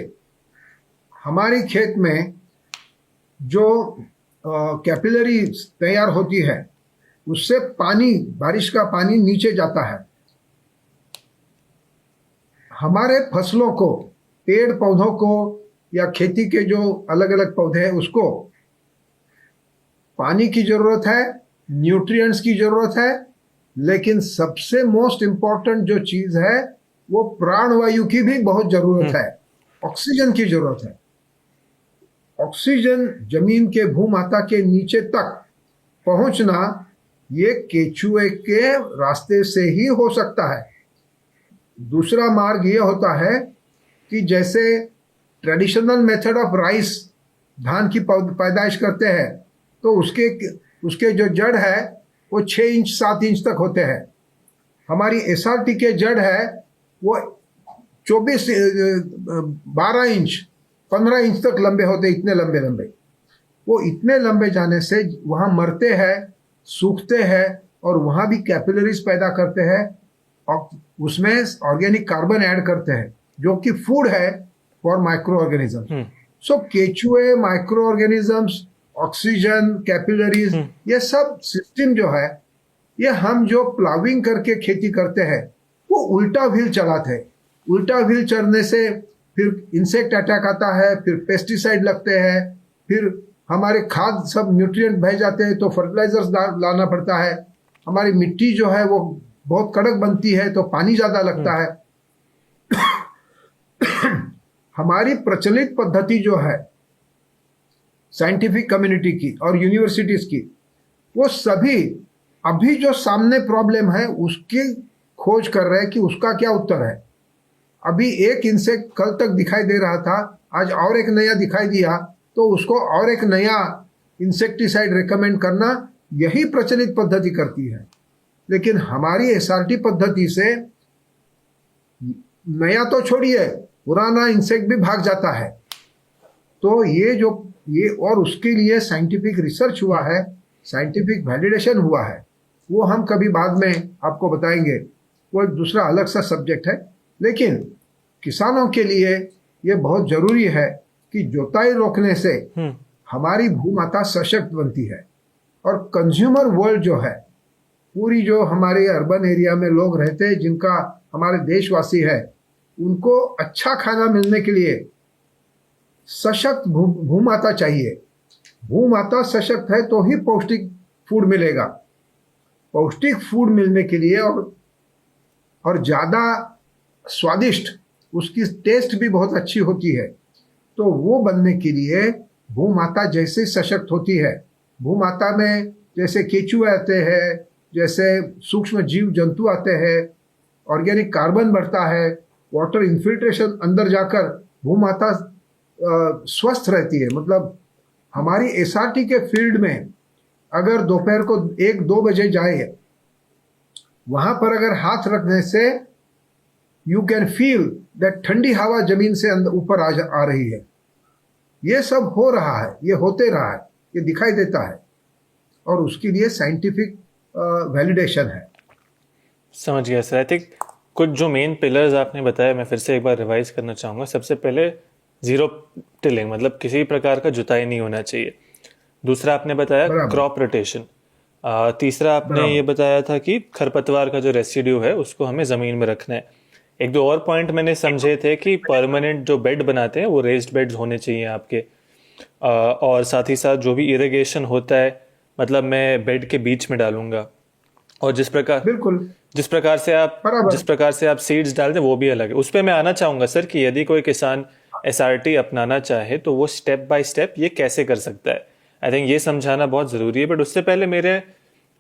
हमारी खेत में जो कैपिलरी तैयार होती है, उससे पानी, बारिश का पानी नीचे जाता है। हमारे फसलों को, पेड़ पौधों को, या खेती के जो अलग अलग पौधे हैं उसको पानी की जरूरत है, न्यूट्रिएंट्स की जरूरत है, लेकिन सबसे मोस्ट इंपॉर्टेंट जो चीज है वो प्राणवायु की भी बहुत जरूरत है, ऑक्सीजन की जरूरत है। ऑक्सीजन जमीन के भूमाता के नीचे तक पहुंचना ये केचुए के रास्ते से ही हो सकता है। दूसरा मार्ग ये होता है कि जैसे ट्रेडिशनल मेथड ऑफ राइस, धान की पैदाइश करते हैं, तो उसके जो जड़ है वो 6 इंच 7 इंच तक होते हैं। हमारी एसआरटी के जड़ है वो 12 इंच 15 इंच तक लंबे होते, इतने लंबे लंबे। वो इतने लंबे जाने से वहाँ मरते हैं, सूखते हैं, और वहाँ भी कैपिलरीज पैदा करते हैं, और उसमें ऑर्गेनिक कार्बन ऐड करते हैं, जो कि फूड है फॉर माइक्रो ऑर्गेनिज्म। सो केचुए, माइक्रो ऑर्गेनिजम्स, ऑक्सीजन, कैपिलरीज, ये सब सिस्टम जो है ये हम जो प्लाविंग करके खेती करते हैं वो उल्टा व्हील चलाते हैं। उल्टा व्हील चलने से फिर इंसेक्ट अटैक आता है, फिर पेस्टिसाइड लगते हैं, फिर हमारे खाद सब न्यूट्रिएंट बह जाते हैं, तो फर्टिलाइजर्स लाना पड़ता है। हमारी मिट्टी जो है वो बहुत कड़क बनती है, तो पानी ज्यादा लगता है। हमारी प्रचलित पद्धति जो है साइंटिफिक कम्युनिटी की और यूनिवर्सिटीज की, वो सभी अभी जो सामने प्रॉब्लम है उसकी खोज कर रहे हैं कि उसका क्या उत्तर है। अभी एक इंसेक्ट कल तक दिखाई दे रहा था, आज और एक नया दिखाई दिया, तो उसको और एक नया इंसेक्टिसाइड रिकमेंड करना, यही प्रचलित पद्धति करती है। लेकिन हमारी एसआरटी पद्धति से नया तो छोड़िए, पुराना इंसेक्ट भी भाग जाता है। तो ये और उसके लिए साइंटिफिक रिसर्च हुआ है, साइंटिफिक वैलिडेशन हुआ है, वो हम कभी बाद में आपको बताएंगे, वो एक दूसरा अलग सा सब्जेक्ट है। लेकिन किसानों के लिए ये बहुत जरूरी है कि जोताई रोकने से हमारी भूमाता सशक्त बनती है। और कंज्यूमर वर्ल्ड जो है, पूरी जो हमारे अर्बन एरिया में लोग रहते हैं, जिनका हमारे देशवासी है, उनको अच्छा खाना मिलने के लिए सशक्त भूमाता चाहिए। भूमाता सशक्त है तो ही पौष्टिक फूड मिलेगा। पौष्टिक फूड मिलने के लिए और ज़्यादा स्वादिष्ट, उसकी टेस्ट भी बहुत अच्छी होती है, तो वो बनने के लिए भूमाता जैसे सशक्त होती है। भूमाता में जैसे केचुए आते हैं, जैसे सूक्ष्म जीव जंतु आते हैं, ऑर्गेनिक कार्बन बढ़ता है, वाटर इन्फिल्ट्रेशन अंदर जाकर भूमाता स्वस्थ रहती है। मतलब हमारी एसआरटी के फील्ड में अगर दोपहर को 1-2 बजे जाए, वहां पर अगर हाथ रखने से यू कैन फील दैट ठंडी हवा जमीन से अंदर ऊपर आ रही है। ये सब हो रहा है, ये होते रहा है, ये दिखाई देता है, और उसके लिए साइंटिफिक वैलिडेशन है। समझ गया सर। आई थिंक कुछ जो मेन पिलर्स आपने बताया, मैं फिर से एक बार रिवाइज करना चाहूँगा। सबसे पहले जीरो टिलिंग, मतलब किसी प्रकार का जुताई नहीं होना चाहिए। दूसरा आपने बताया क्रॉप रोटेशन। तीसरा आपने ये बताया था कि खरपतवार का जो रेसिड्यू है उसको हमें ज़मीन में रखना है। एक दो और पॉइंट मैंने समझे थे कि परमानेंट जो बेड बनाते हैं वो रेस्ड बेड्स होने चाहिए आपके, और साथ ही साथ जो भी इरिगेशन होता है, मतलब मैं बेड के बीच में डालूंगा, और जिस प्रकार से आप सीड्स डालते हैं वो भी अलग है। उस पर मैं आना चाहूँगा सर कि यदि कोई किसान एसआरटी अपनाना चाहे तो वो स्टेप बाय स्टेप ये कैसे कर सकता है। आई थिंक ये समझाना बहुत ज़रूरी है। बट उससे पहले मेरे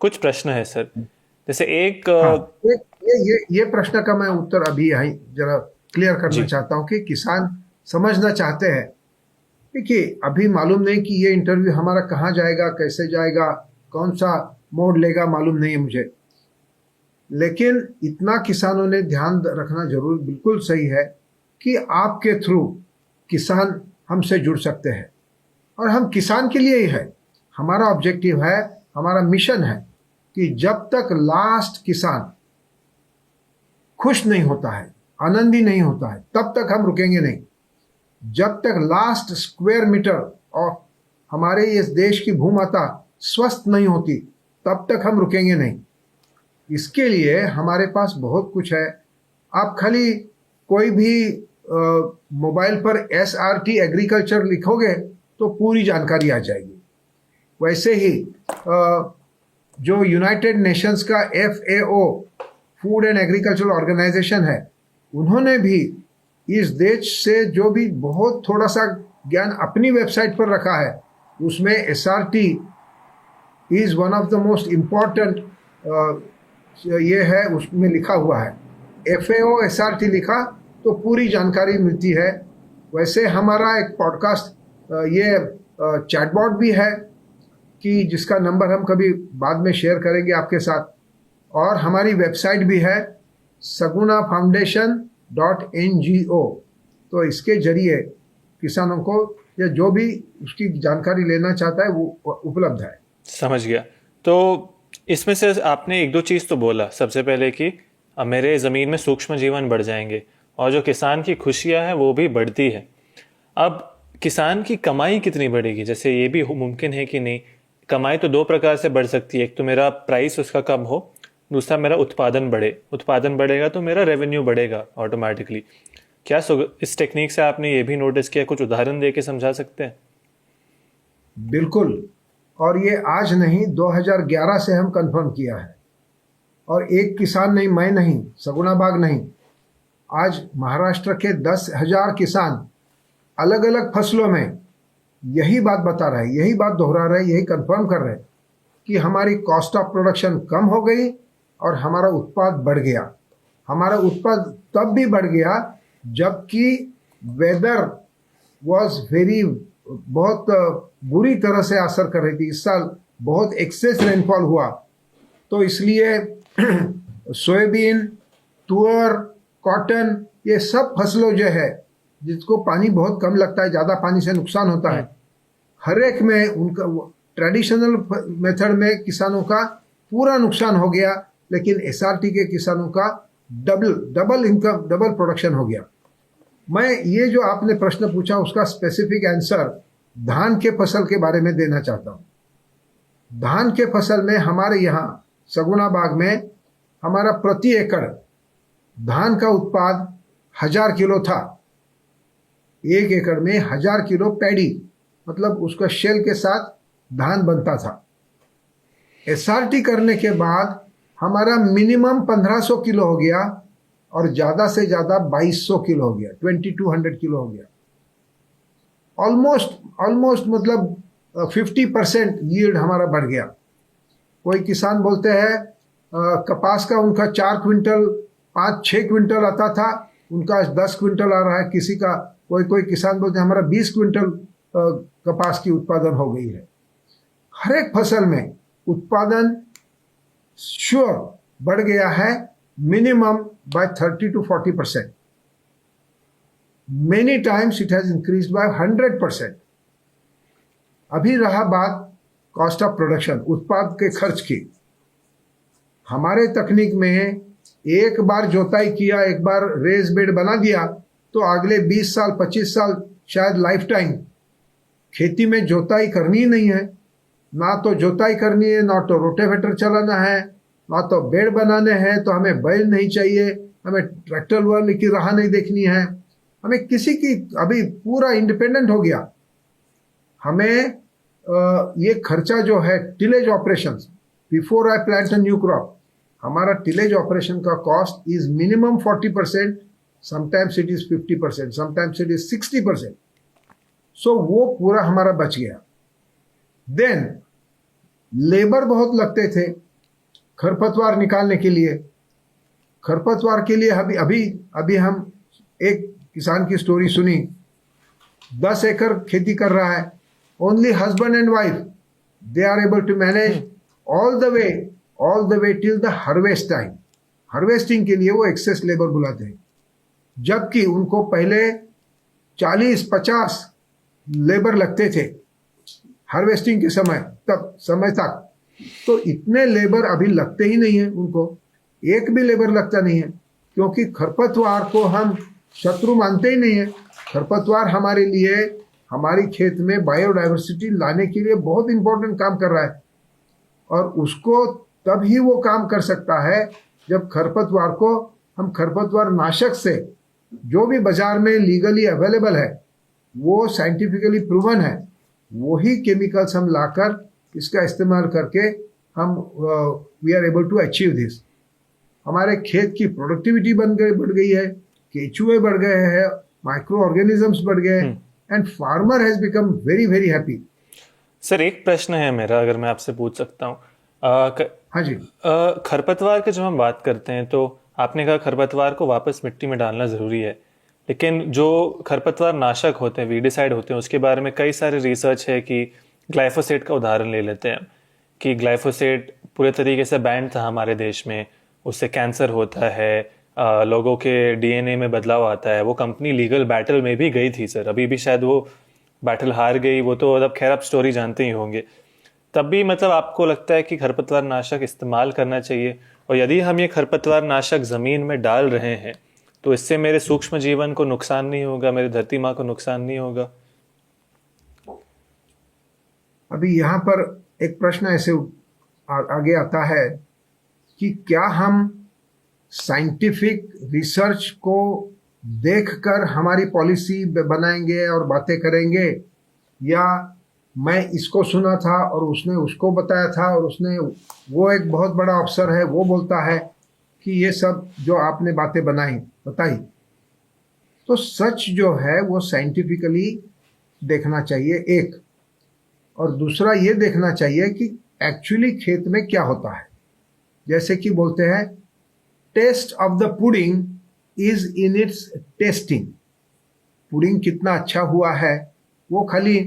कुछ प्रश्न है सर। जैसे ये प्रश्न का मैं उत्तर अभी यही जरा क्लियर करना चाहता हूँ कि किसान समझना चाहते हैं। देखिए, अभी मालूम नहीं कि ये इंटरव्यू हमारा कहाँ जाएगा, कैसे जाएगा, कौन सा मोड लेगा, मालूम नहीं है मुझे। लेकिन इतना किसानों ने ध्यान रखना जरूर बिल्कुल सही है कि आपके थ्रू किसान हमसे जुड़ सकते हैं, और हम किसान के लिए ही है। हमारा ऑब्जेक्टिव है, हमारा मिशन है कि जब तक लास्ट किसान खुश नहीं होता है, आनंदी नहीं होता है, तब तक हम रुकेंगे नहीं। जब तक लास्ट स्क्वायर मीटर और हमारे इस देश की भूमाता स्वस्थ नहीं होती, तब तक हम रुकेंगे नहीं। इसके लिए हमारे पास बहुत कुछ है। आप खाली कोई भी मोबाइल पर SRT एग्रीकल्चर लिखोगे तो पूरी जानकारी आ जाएगी। वैसे ही जो यूनाइटेड नेशंस का FAO food and agricultural organisation है, उन्होंने भी इस देश से जो भी बहुत थोड़ा सा ज्ञान अपनी वेबसाइट पर रखा है, उसमें SRT is one of the most important ये है, उसमें लिखा हुआ है। FAO SRT लिखा तो पूरी जानकारी मिलती है। वैसे हमारा एक पॉडकास्ट ये चैटबॉट भी है कि जिसका नंबर हम कभी बाद में शेयर करेंगे आपके साथ, और हमारी वेबसाइट भी है sagunafoundation.ngo। तो इसके जरिए किसानों को या जो भी उसकी जानकारी लेना चाहता है वो उपलब्ध है। समझ गया। तो इसमें से आपने एक दो चीज़ तो बोला, सबसे पहले कि मेरे ज़मीन में सूक्ष्म जीवन बढ़ जाएंगे, और जो किसान की खुशियाँ हैं वो भी बढ़ती है। अब किसान की कमाई कितनी बढ़ेगी, जैसे ये भी मुमकिन है कि नहीं कमाई तो दो प्रकार से बढ़ सकती है, एक तो मेरा प्राइस उसका कम हो, दूसरा मेरा उत्पादन बढ़े। उत्पादन बढ़ेगा तो मेरा रेवेन्यू बढ़ेगा ऑटोमेटिकली। क्या इस टेक्निक से आपने ये भी नोटिस किया? कुछ उदाहरण दे के समझा सकते हैं? बिल्कुल। और ये आज नहीं, 2011 से हम कंफर्म किया है। और एक किसान नहीं, मैं नहीं, सगुना बाग नहीं, आज महाराष्ट्र के 10,000 किसान अलग अलग फसलों में यही बात बता रहे हैं, यही बात दोहरा रहे हैं, यही कंफर्म कर रहे हैं कि हमारी कॉस्ट ऑफ प्रोडक्शन कम हो गई और हमारा उत्पाद बढ़ गया। हमारा उत्पाद तब भी बढ़ गया जबकि वेदर वॉज वेरी, बहुत बुरी तरह से असर कर रही थी। इस साल बहुत एक्सेस रेनफॉल हुआ, तो इसलिए सोयाबीन, तुअर, कॉटन, ये सब फसलों जो है जिसको पानी बहुत कम लगता है, ज़्यादा पानी से नुकसान होता है, हर एक में उनका ट्रेडिशनल मेथड में किसानों का पूरा नुकसान हो गया, लेकिन एसआरटी के किसानों का डबल इनकम, डबल प्रोडक्शन हो गया। मैं ये जो आपने प्रश्न पूछा उसका स्पेसिफिक आंसर धान के फसल के बारे में देना चाहता हूँ। धान के फसल में हमारे यहाँ सगुना बाग में हमारा प्रति एकड़ धान का उत्पाद 1000 किलो था। 1 एकड़ में 1000 किलो पैडी, मतलब उसका शेल के साथ धान बनता था। एसआरटी करने के बाद हमारा मिनिमम 1500 किलो हो गया और ज़्यादा से ज़्यादा 2200 किलो हो गया, 2200 किलो हो गया। ऑलमोस्ट मतलब 50% यील्ड हमारा बढ़ गया। कोई किसान बोलते हैं कपास का उनका 4 क्विंटल 5-6 क्विंटल आता था, उनका 10 क्विंटल आ रहा है। किसी का कोई किसान बोलते हैं हमारा 20 क्विंटल कपास की उत्पादन हो गई है। हर एक फसल में उत्पादन श्योर बढ़ गया है, minimum by 30 to 40%. Many times it has increased by 100%. अभी रहा बात कॉस्ट ऑफ प्रोडक्शन, उत्पाद के खर्च की। हमारे तकनीक में एक बार जोताई किया, एक बार रेज बेड बना दिया, तो अगले 20 साल 25 साल शायद लाइफ टाइम खेती में जोताई करनी ही नहीं है। ना तो जोताई करनी है, ना तो रोटेवेटर चलाना है, ना तो बेड बनाने हैं, तो हमें बैल नहीं चाहिए, हमें ट्रैक्टर वाले की राह नहीं देखनी है, हमें किसी की, अभी पूरा इंडिपेंडेंट हो गया। हमें ये खर्चा जो है tillage operation, before I plant a new crop, हमारा टिलेज ऑपरेशन का cost is minimum 40%, sometimes it is 50%, sometimes it is 60%। सो वो पूरा हमारा बच गया। देन लेबर बहुत लगते थे खरपतवार निकालने के लिए। खरपतवार के लिए अभी हम एक किसान की स्टोरी सुनी, 10 एकड़ खेती कर रहा है, only husband and wife, they are able to manage all the way till the harvest time. Harvesting के लिए वो एक्सेस लेबर बुलाते हैं, जबकि उनको पहले 40-50 लेबर लगते थे हार्वेस्टिंग के समय तक। तो इतने लेबर अभी लगते ही नहीं है उनको, एक भी लेबर लगता नहीं है, क्योंकि खरपतवार को हम शत्रु मानते ही नहीं है। खरपतवार हमारे लिए, हमारी खेत में बायोडाइवर्सिटी लाने के लिए बहुत इंपॉर्टेंट काम कर रहा है, और उसको तब ही वो काम कर सकता है जब खरपतवार को हम खरपतवार नाशक से, जो भी बाजार में लीगली अवेलेबल है, वो साइंटिफिकली प्रूवन है, वही केमिकल्स हम लाकर इसका इस्तेमाल करके हम we are able to achieve this. हमारे खेत की प्रोडक्टिविटी बढ़ गई है, केचुए बढ़ गए हैं, माइक्रो ऑर्गेनिजम्स बढ़ गए, and farmer has become very very happy. Sir एक प्रश्न है मेरा, अगर मैं आपसे पूछ सकता हूँ। हाँ जी। खरपतवार की जब हम बात करते हैं तो आपने कहा खरपतवार को वापस मिट्टी में डालना ज़रूरी है, लेकिन जो खरपतवार नाशक होते हैं, वीडिसाइड होते हैं, उसके बारे में कई सारे रिसर्च है कि ग्लाइफोसेट का उदाहरण ले लेते हैं कि ग्लाइफोसेट पूरे तरीके से बैन था हमारे देश में, उससे कैंसर होता है, लोगों के डीएनए में बदलाव आता है। वो कंपनी लीगल बैटल में भी गई थी सर, अभी भी शायद वो बैटल हार गई, वो तो अब खैर आप स्टोरी जानते ही होंगे। तब भी मतलब आपको लगता है कि खरपतवार नाशक इस्तेमाल करना चाहिए? और यदि हम ये खरपतवार नाशक ज़मीन में डाल रहे हैं तो इससे मेरे सूक्ष्म जीवन को नुकसान नहीं होगा, मेरे धरती माँ को नुकसान नहीं होगा? अभी यहाँ पर एक प्रश्न ऐसे आगे आता है कि क्या हम साइंटिफिक रिसर्च को देखकर हमारी पॉलिसी बनाएंगे और बातें करेंगे, या मैं इसको सुना था और उसने उसको बताया था और उसने, वो एक बहुत बड़ा अफसर है, वो बोलता है कि ये सब जो आपने बातें बताई, तो सच जो है वो साइंटिफिकली देखना चाहिए एक, और दूसरा ये देखना चाहिए कि एक्चुअली खेत में क्या होता है। जैसे कि बोलते हैं test of the pudding is in its testing. Pudding कितना अच्छा हुआ है वो खाली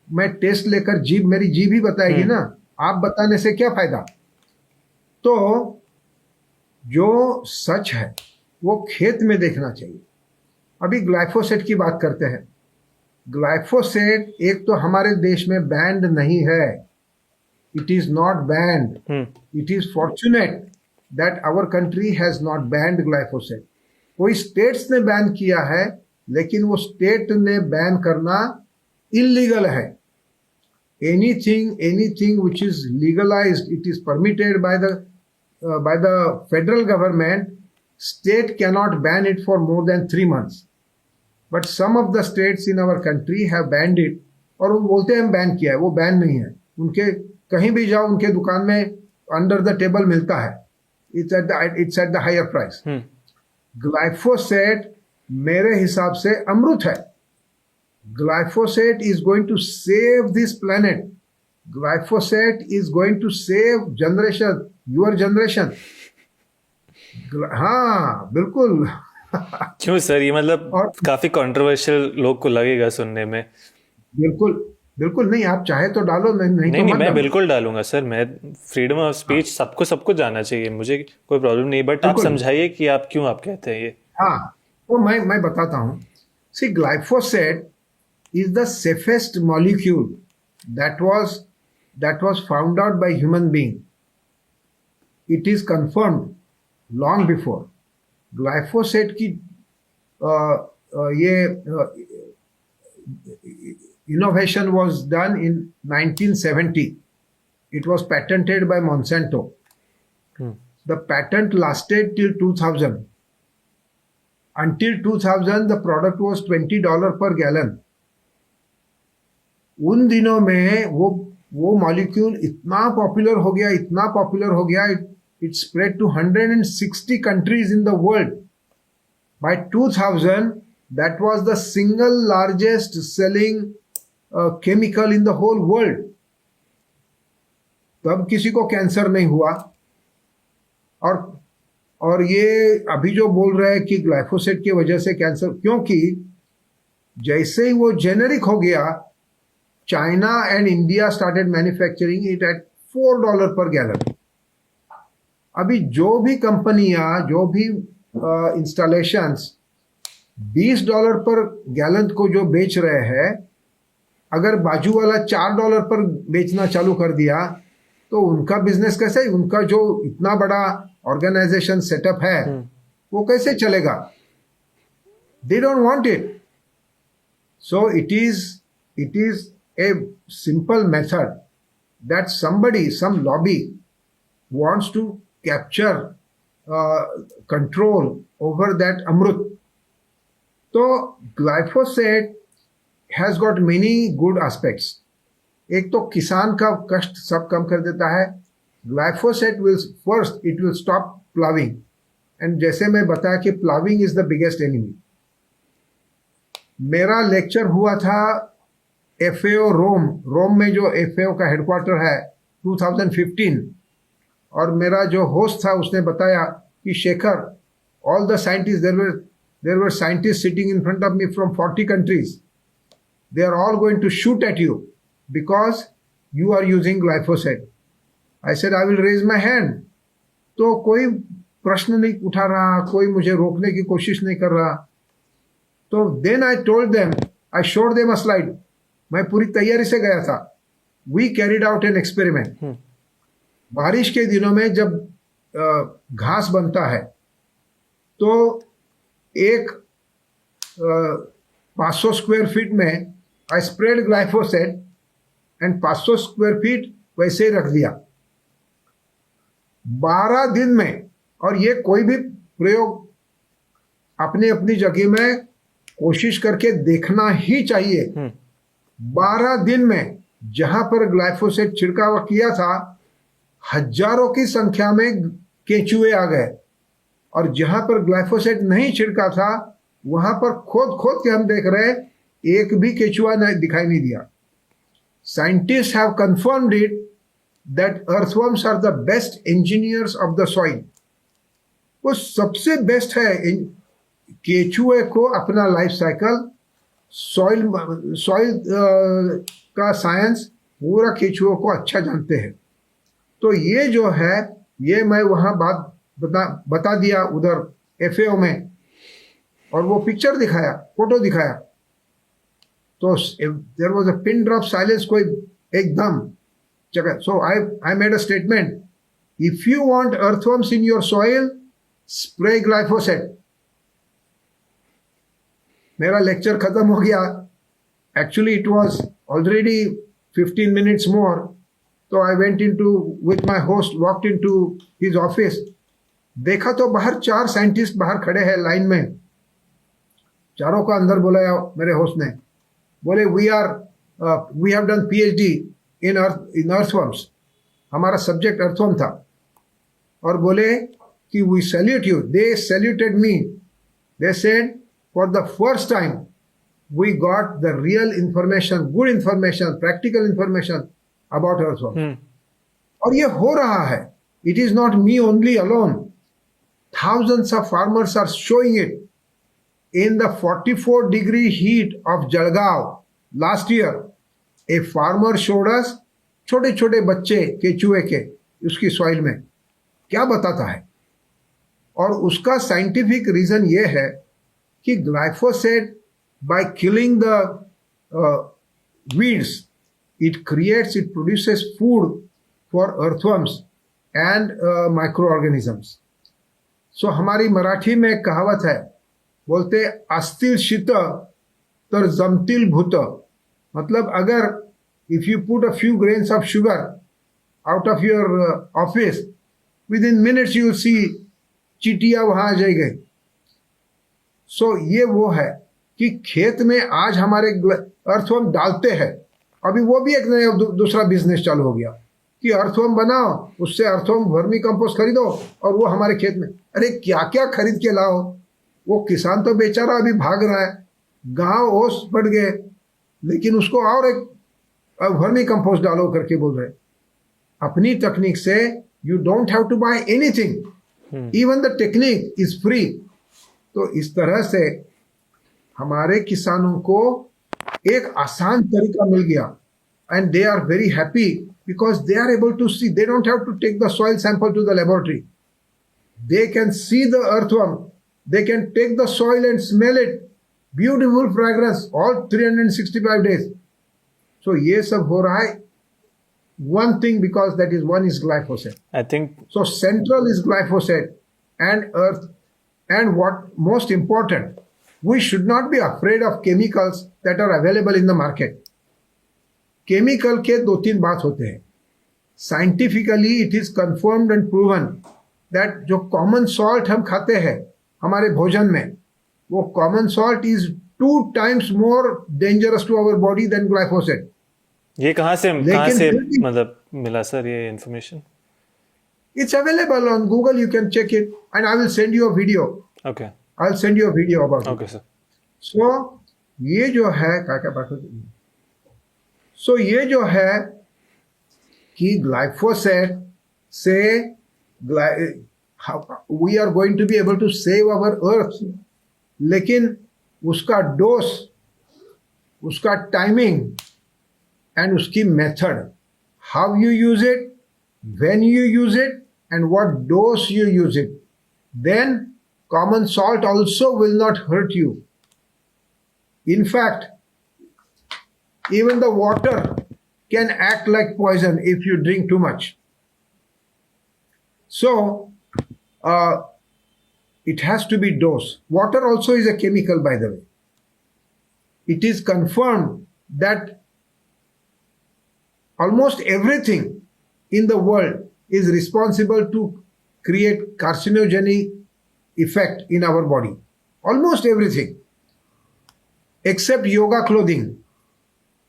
मैं टेस्ट लेकर मेरी जीभ ही बताएगी ना, आप बताने से क्या फायदा। तो जो सच है वो खेत में देखना चाहिए। अभी ग्लाइफोसेट की बात करते हैं। ग्लाइफोसेट एक तो हमारे देश में बैंड नहीं है, it is not banned, it is fortunate that our country has not banned glyphosate. कोई स्टेट्स ने बैन किया है, लेकिन वो स्टेट ने बैन करना इलीगल है। anything which is legalized, it is permitted by the federal government. State cannot ban it for more than 3 months, but some of the states in our country have banned it, और वो बोलते हैं हम ban किया है, वो ban नहीं है। उनके कहीं भी जाओ उनके दुकान में अंडर द टेबल मिलता है, it's at the higher price। Glyphosate मेरे हिसाब से अमृत है। Glyphosate is going to save this planet. Glyphosate is going to save your generation. हाँ बिल्कुल। क्यों सर, ये मतलब और काफी कंट्रोवर्शियल लोग को लगेगा सुनने में। बिल्कुल बिल्कुल नहीं, आप चाहे तो डालो, नहीं तो नहीं, मत मैं डालो। बिल्कुल डालूंगा सर। मैं फ्रीडम ऑफ स्पीच सबको जाना चाहिए, मुझे कोई प्रॉब्लम नहीं, बट आप बिल्कुल। समझाइए कि आप क्यों आप कहते हैं ये। हाँ, तो मैं बताता हूँ। सी, glyphosate is the safest molecule that was found out by human being. It is confirmed long before. Glyphosate की ये innovation was done in 1970. It was patented by Monsanto. The patent lasted till 2000. Until 2000, the product was $20 per gallon. उन दिनों में वो molecule इतना popular हो गया, it spread to 160 countries in the world. By 2000 that was the single largest selling chemical in the whole world. तब किसी को कैंसर नहीं हुआ। और ये अभी जो बोल रहे हैं कि ग्लाइफोसेट की वजह से कैंसर, क्योंकि जैसे ही वो जेनेरिक हो गया, China and India started manufacturing it at $4 per gallon. अभी जो भी कंपनियां, जो भी इंस्टॉलेशंस $20 पर गैलन को जो बेच रहे हैं, अगर बाजू वाला $4 पर बेचना चालू कर दिया तो उनका बिजनेस कैसे, उनका जो इतना बड़ा ऑर्गेनाइजेशन सेटअप है वो कैसे चलेगा? They don't want it. So it is a simple method that some lobby wants to capture control over that amrut. So glyphosate has got many good aspects. एक तो किसान का कष्ट सब कम कर देता है। Glyphosate it will stop plowing, and जैसे मैं बताया कि plowing is the biggest enemy. मेरा लेक्चर हुआ था FAO रोम में, जो FAO का हेडक्वार्टर है, 2015, और मेरा जो होस्ट था उसने बताया कि Shekhar, all the scientists, there were scientists sitting in front of me from 40 countries. They are all going to shoot at you because you are using glyphosate. I said I will raise my hand. तो कोई प्रश्न नहीं उठा रहा, कोई मुझे रोकने की कोशिश नहीं कर रहा। तो then I told them, I showed them a slide. मैं पूरी तैयारी से गया था। We carried out an experiment. बारिश के दिनों में जब घास बनता है तो एक 500 स्क्वायर फीट में I spread glyphosate, and 500 square feet वैसे ही रख दिया 12 दिन में। और ये कोई भी प्रयोग अपनी अपनी जगह में कोशिश करके देखना ही चाहिए। 12 दिन में जहां पर ग्लाइफोसेट छिड़काव किया था, हजारों की संख्या में केंचुए आ गए, और जहां पर ग्लाइफोसेट नहीं छिड़का था वहां पर खोद खोद के हम देख रहे एक भी केंचुआ दिखाई नहीं दिया। Scientist have confirmed it that earthworms are the best engineers of the soil. वो सबसे बेस्ट है केंचुए को अपना लाइफ साइकिल, सॉइल का साइंस पूरा केंचुओं को अच्छा जानते हैं। तो ये जो है, ये मैं वहां बात बता दिया उधर FAO में, और वो पिक्चर दिखाया, फोटो दिखाया, तो there was a pin drop silence, कोई एकदम जगह। So I made a statement, if you want earthworms in your soil, spray glyphosate. मेरा लेक्चर खत्म हो गया। Actually it was already 15 minutes more, तो I went into with my host, walked into his office. देखा तो बाहर 4 scientist बाहर खड़े हैं लाइन में। चारों को अंदर बुलाया मेरे होस्ट ने, बोले we have done PhD in earthworms. हमारा सब्जेक्ट अर्थवर्म था, और बोले कि we salute you. They saluted me. They said for the first time we got the real information, good information, practical information about earthworm. और ये हो रहा है. It is not me only alone. Thousands of farmers are showing it. In the 44-degree heat of Jalgaon last year, a farmer showed us छोटे छोटे बच्चे केचुए के उसकी सॉइल में क्या बताता है। और उसका साइंटिफिक रीजन ये है कि glyphosate by killing the weeds, it produces food for earthworms and microorganisms. So हमारी मराठी में एक कहावत है, बोलते अस्तील शीत तर जमतील भूत। मतलब अगर if you put a few grains of sugar out of your office, within minutes you will see चीटियां वहां आ जाएगी। So ये वो है कि खेत में आज हमारे अर्थवर्म डालते हैं। अभी वो भी एक नया दूसरा बिजनेस चालू हो गया कि अर्थवर्म बनाओ, उससे अर्थवर्म वर्मी कंपोस्ट खरीदो और वो हमारे खेत में। अरे क्या क्या खरीद के लाओ। वो किसान तो बेचारा अभी भाग रहा है, गांव ओस बढ़ गए, लेकिन उसको और एक वर्मी कंपोस्ट डालो करके बोल रहे। अपनी तकनीक से you don't have to buy anything, even the technique is free. तो इस तरह से हमारे किसानों को एक आसान तरीका मिल गया, and they are very happy because they are able to see. They don't have to take the soil sample to the laboratory, they can see the earthworm, they can take the soil and smell it, beautiful fragrance all 365 days। So ये सब हो रहा है। one thing, because that is one is glyphosate. I think so central is glyphosate and earth. And what most important, we should not be afraid of chemicals that are available in the market. Chemical के 2-3 बात होते हैं। Scientifically it is confirmed and proven that जो common salt हम खाते हैं हमारे भोजन में, वो common salt is 2 times more dangerous to our body than glyphosate. ये कहाँ से मतलब मिला सर ये information? It's available on Google. You can check it, and I will send you a video. Okay. I'll send you a video about it. Okay, sir. So ये जो है क्या बात होती है? So ये जो है कि ग्लाइफोसेट से we are going to be able to save our earth, लेकिन उसका डोज, उसका टाइमिंग एंड उसकी method, how you use it, when you use it, and what dose you use it, then common salt also will not hurt you. In fact, even the water can act like poison if you drink too much. So it has to be dose. Water also is a chemical, by the way. It is confirmed that almost everything in the world is responsible to create carcinogenic effect in our body. Almost everything, except yoga clothing.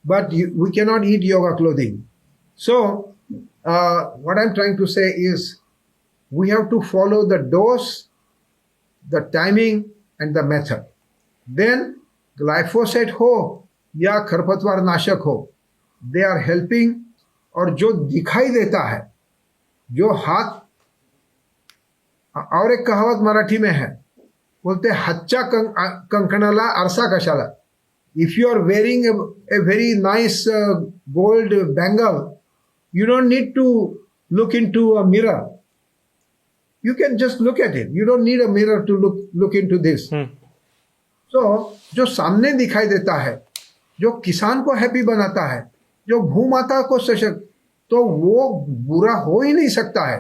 But we cannot eat yoga clothing. So, what I'm trying to say is, we have to follow the dose, the timing, and the method. Then, glyphosate हो या खरपतवार नाशक हो, they are helping. और जो दिखाई देता है, जो हाथ, और एक कहावत मराठी में है, बोलते हातच्या कंकणाला आरसा कशाला. If you are wearing a very nice gold bangle, you don't need to look into a mirror. You can just look at it. You don't need a mirror to look into this. So, जो सामने दिखाई देता है, जो किसान को happy बनाता है, जो भूमाता को सशक्त, तो वो बुरा हो ही नहीं सकता है.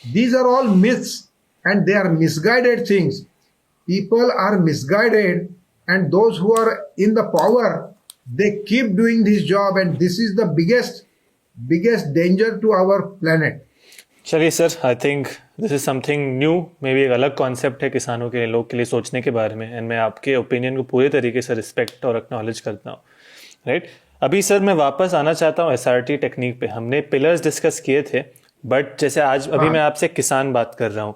These are all myths and they are misguided things. People are misguided, and those who are in the power, they keep doing this job, and this is the biggest danger to our planet. चलिए sir, I think this is something new, may be एक अलग concept है किसानों के लिए, लोग के लिए सोचने के बारे में, एंड मैं आपके ओपिनियन को पूरे तरीके से रिस्पेक्ट और एक्नॉलेज करता हूँ. राइट, अभी सर मैं वापस आना चाहता हूँ SRT टेक्निक पे. हमने पिलर्स डिस्कस किए थे, बट जैसे आज अभी मैं आपसे किसान बात कर रहा हूँ.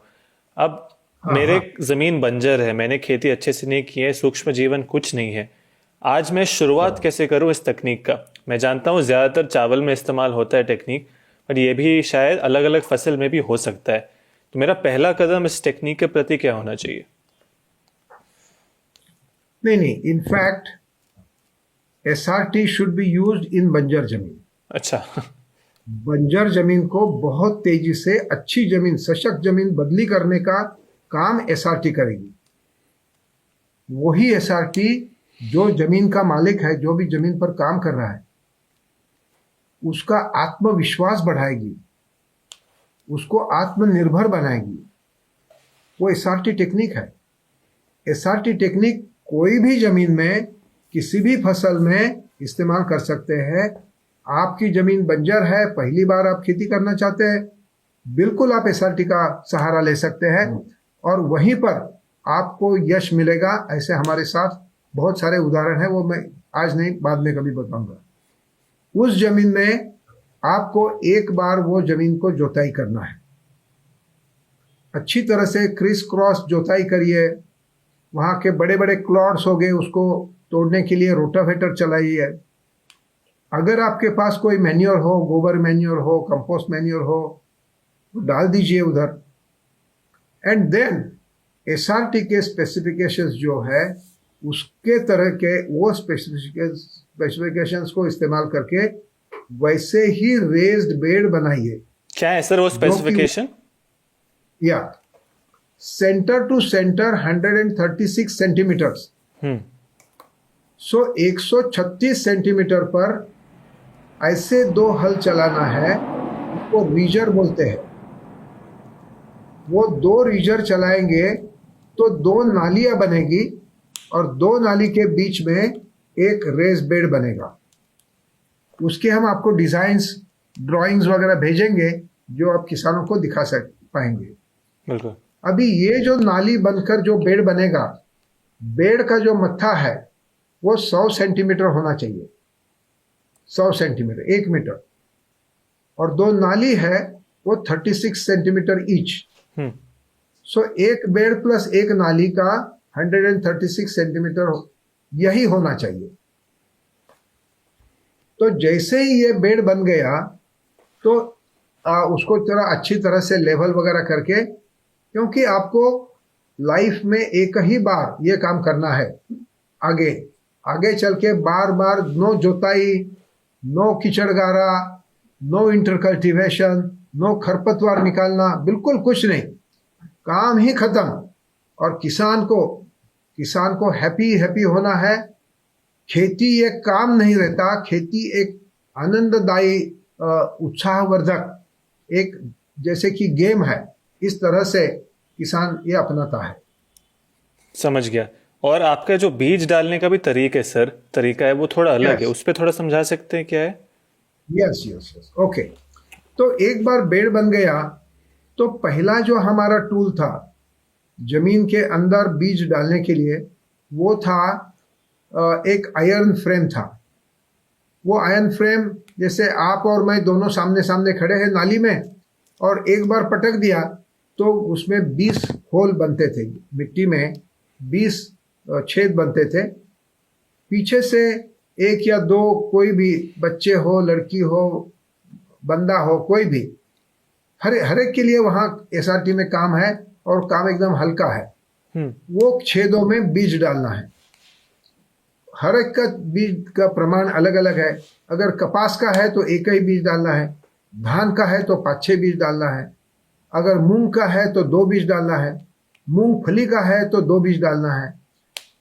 अब मेरे ज़मीन बंजर है, मैंने खेती अच्छे से नहीं की है, सूक्ष्म जीवन कुछ नहीं है. आज मैं शुरुआत कैसे करूं इस तकनीक का? मैं जानता हूं ज़्यादातर चावल में इस्तेमाल होता है टेक्निक, पर ये भी शायद अलग अलग फसल में भी हो सकता है. तो मेरा पहला कदम इस टेक्निक के प्रति क्या होना चाहिए? नहीं, in fact SRT should be used in बंजर जमीन. अच्छा. बंजर जमीन को बहुत तेजी से अच्छी जमीन, सशक्त जमीन बदली करने का काम SRT करेगी. वही SRT जो जमीन का मालिक है, जो भी जमीन पर काम कर रहा है, उसका आत्मविश्वास बढ़ाएगी, उसको आत्मनिर्भर बनाएगी. वो SRT टेक्निक है. SRT टेक्निक कोई भी जमीन में, किसी भी फसल में इस्तेमाल कर सकते हैं. आपकी जमीन बंजर है, पहली बार आप खेती करना चाहते हैं, बिल्कुल आप SRT का सहारा ले सकते हैं, और वहीं पर आपको यश मिलेगा. ऐसे हमारे साथ बहुत सारे उदाहरण हैं, वो मैं आज नहीं, बाद में कभी बताऊंगा. उस जमीन में आपको एक बार वो जमीन को जोताई करना है, अच्छी तरह से क्रिस क्रॉस जोताई करिए. वहाँ के बड़े बड़े क्लॉड्स हो गए, उसको तोड़ने के लिए रोटावेटर चलाइए. अगर आपके पास कोई मैन्योर हो, गोबर मैन्योर हो, कंपोस्ट मैन्योर हो, तो डाल दीजिए उधर. एंड देन SRT के स्पेसिफिकेशंस जो है, उसके तरह के वो स्पेसिफिकेशंस को इस्तेमाल करके वैसे ही रेज्ड बेड बनाइए. क्या है सर वो स्पेसिफिकेशन? या centre to centre 136 centimetres. So 136 centimetre पर ऐसे 2 हल चलाना है, उसको रीजर बोलते हैं. वो 2 रीजर चलाएंगे तो 2 नालियां बनेगी, और 2 नाली के बीच में एक रेस बेड बनेगा. उसके हम आपको डिजाइन्स, ड्राइंग्स वगैरह भेजेंगे, जो आप किसानों को दिखा पाएंगे. बिल्कुल. अभी ये जो नाली बनकर जो बेड बनेगा, बेड का जो मत्था है वो 100 सेंटीमीटर होना चाहिए. 100 सेंटीमीटर, 1 मीटर. और 2 नाली है वो 36 सेंटीमीटर ईच. सो एक बेड प्लस एक नाली का 136 सेंटीमीटर यही होना चाहिए. तो जैसे ही ये बेड बन गया, तो उसको थोड़ा अच्छी तरह से लेवल वगैरह करके, क्योंकि आपको लाइफ में एक ही बार ये काम करना है. आगे चल के बार बार नो जोताई, नो कीचड़ गारा, नो इंटरकल्टिवेशन, नो खरपतवार निकालना, बिल्कुल कुछ नहीं. काम ही खत्म. और किसान को हैप्पी होना है. खेती एक काम नहीं रहता, खेती एक आनंददायी, उत्साहवर्धक, एक जैसे कि गेम है. इस तरह से किसान ये अपनाता है. समझ गया. और आपका जो बीज डालने का भी तरीका है वो थोड़ा अलग है, उस पर थोड़ा समझा सकते हैं क्या है? यस. ओके. तो एक बार बेड बन गया तो पहला जो हमारा टूल था जमीन के अंदर बीज डालने के लिए, वो था एक आयरन फ्रेम था। वो आयरन फ्रेम जैसे आप और मैं दोनों सामने सामने खड़े हैं नाली में, और एक बार पटक दिया तो उसमें 20 होल बनते थे, मिट्टी में 20 छेद बनते थे। पीछे से एक या दो, कोई भी बच्चे हो, लड़की हो, बंदा हो, कोई भी, हर एक के लिए वहाँ एसआरटी में काम है, और काम एकदम हल्का है। वो छेदों में बीज डालना है। हर एक का बीज का प्रमाण अलग अलग है। अगर कपास का है तो एक ही बीज डालना है, धान का है तो 5-6 बीज डालना है, अगर मूंग का है तो 2 बीज डालना है, मूंगफली का है तो 2 बीज डालना है।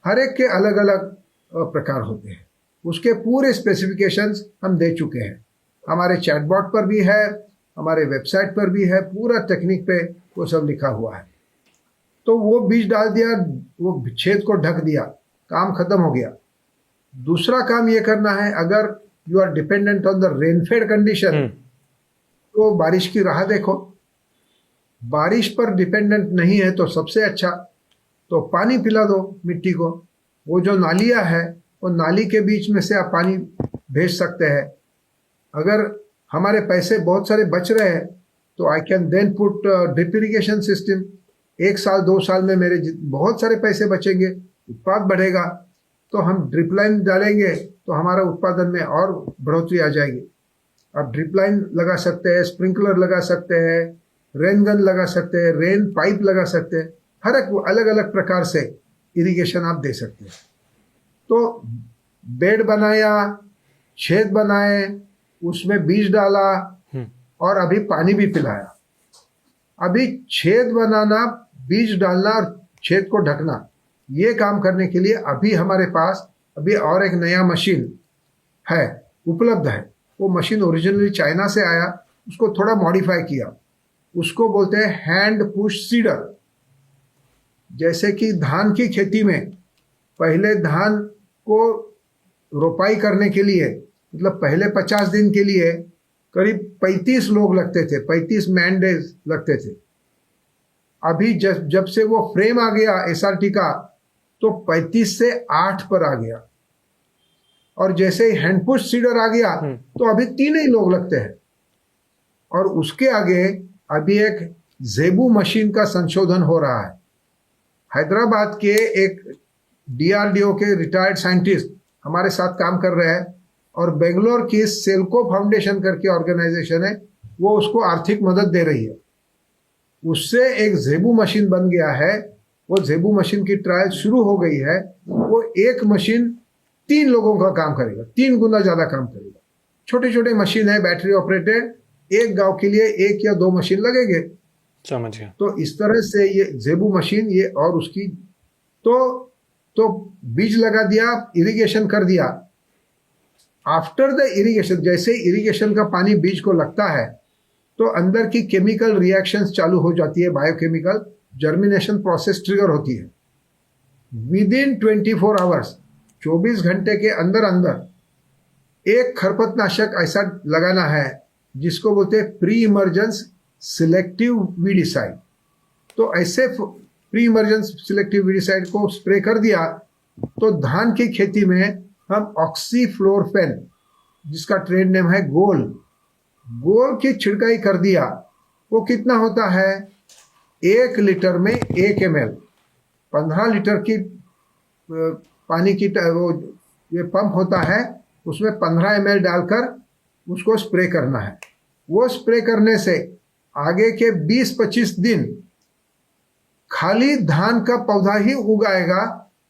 हर एक के अलग अलग प्रकार होते हैं। उसके पूरे स्पेसिफिकेशंस हम दे चुके हैं, हमारे चैटबॉट पर भी है, हमारे वेबसाइट पर भी है, पूरा टेक्निक पे वो सब लिखा हुआ है। तो वो बीज डाल दिया, वो छेद को ढक दिया, काम खत्म हो गया। दूसरा काम ये करना है, अगर you are dependent on the rainfed condition, तो बारिश की राह देखो। बारिश पर डिपेंडेंट नहीं है तो सबसे अच्छा, तो पानी पिला दो मिट्टी को। वो जो नालियाँ है, वो नाली के बीच में से आप पानी भेज सकते हैं। अगर हमारे पैसे बहुत सारे बच रहे हैं तो I can then put drip irrigation system. 1 साल 2 साल में मेरे बहुत सारे पैसे बचेंगे, उत्पाद बढ़ेगा, तो हम ड्रिप लाइन डालेंगे तो हमारा उत्पादन में और बढ़ोतरी आ जाएगी। आप ड्रिप लाइन लगा सकते हैं, स्प्रिंकलर लगा सकते हैं, रेन गन लगा सकते हैं, रेन पाइप लगा सकते हैं, हर एक अलग अलग प्रकार से इरिगेशन आप दे सकते हैं। तो बेड बनाया, छेद बनाए, उसमें बीज डाला, और अभी पानी भी पिलाया। अभी छेद बनाना, बीज डालना और छेद को ढकना, ये काम करने के लिए अभी हमारे पास अभी और एक नया मशीन है, उपलब्ध है। वो मशीन ओरिजिनली चाइना से आया, उसको थोड़ा मॉडिफाई किया। उसको बोलते हैं हैंड पुश सीडर। जैसे कि धान की खेती में पहले धान को रोपाई करने के लिए, मतलब पहले 50 दिन के लिए करीब 35 लोग लगते थे, 35 मैन डेज लगते थे। अभी जब से वो फ्रेम आ गया एसआरटी का, तो 35 से 8 पर आ गया। और जैसे ही हैंड पुश सीडर आ गया तो अभी 3 ही लोग लगते हैं। और उसके आगे अभी एक जेबू मशीन का संशोधन हो रहा है। हैदराबाद के एक डीआरडीओ के रिटायर्ड साइंटिस्ट हमारे साथ काम कर रहे हैं, और बेंगलोर की सेल्को फाउंडेशन करके ऑर्गेनाइजेशन है, वो उसको आर्थिक मदद दे रही है। उससे एक जेबू मशीन बन गया है। वो जेबू मशीन की ट्रायल शुरू हो गई है। वो एक मशीन 3 लोगों का काम करेगा, 3 गुना ज्यादा काम करेगा। छोटे छोटे मशीन है, बैटरी ऑपरेटेड, एक गांव के लिए 1 या 2 मशीन लगेंगे। समझ गया। तो इस तरह से ये जेबू मशीन, ये और उसकी तो बीज लगा दिया, इरिगेशन कर दिया। आफ्टर द इरिगेशन, जैसे इरिगेशन का पानी बीज को लगता है तो अंदर की केमिकल रिएक्शंस चालू हो जाती है, बायोकेमिकल जर्मिनेशन प्रोसेस ट्रिगर होती है। विद इन 24 आवर्स, 24 घंटे के अंदर अंदर एक खरपतनाशक ऐसा लगाना है जिसको बोलते हैं प्री इमर्जेंस सिलेक्टिव वीडिसाइड। तो ऐसे प्री इमर्जेंस सिलेक्टिव वीडिसाइड को स्प्रे कर दिया तो धान की खेती में हम ऑक्सीफ्लोरफेन, जिसका ट्रेड नेम है गोल की छिड़काई कर दिया। वो कितना होता है? 1 लीटर में 1 ml, 15 लीटर की पानी की वो ये पंप होता है, उसमें 15 ml डालकर उसको स्प्रे करना है। वो स्प्रे करने से आगे के 20-25 दिन खाली धान का पौधा ही उगाएगा,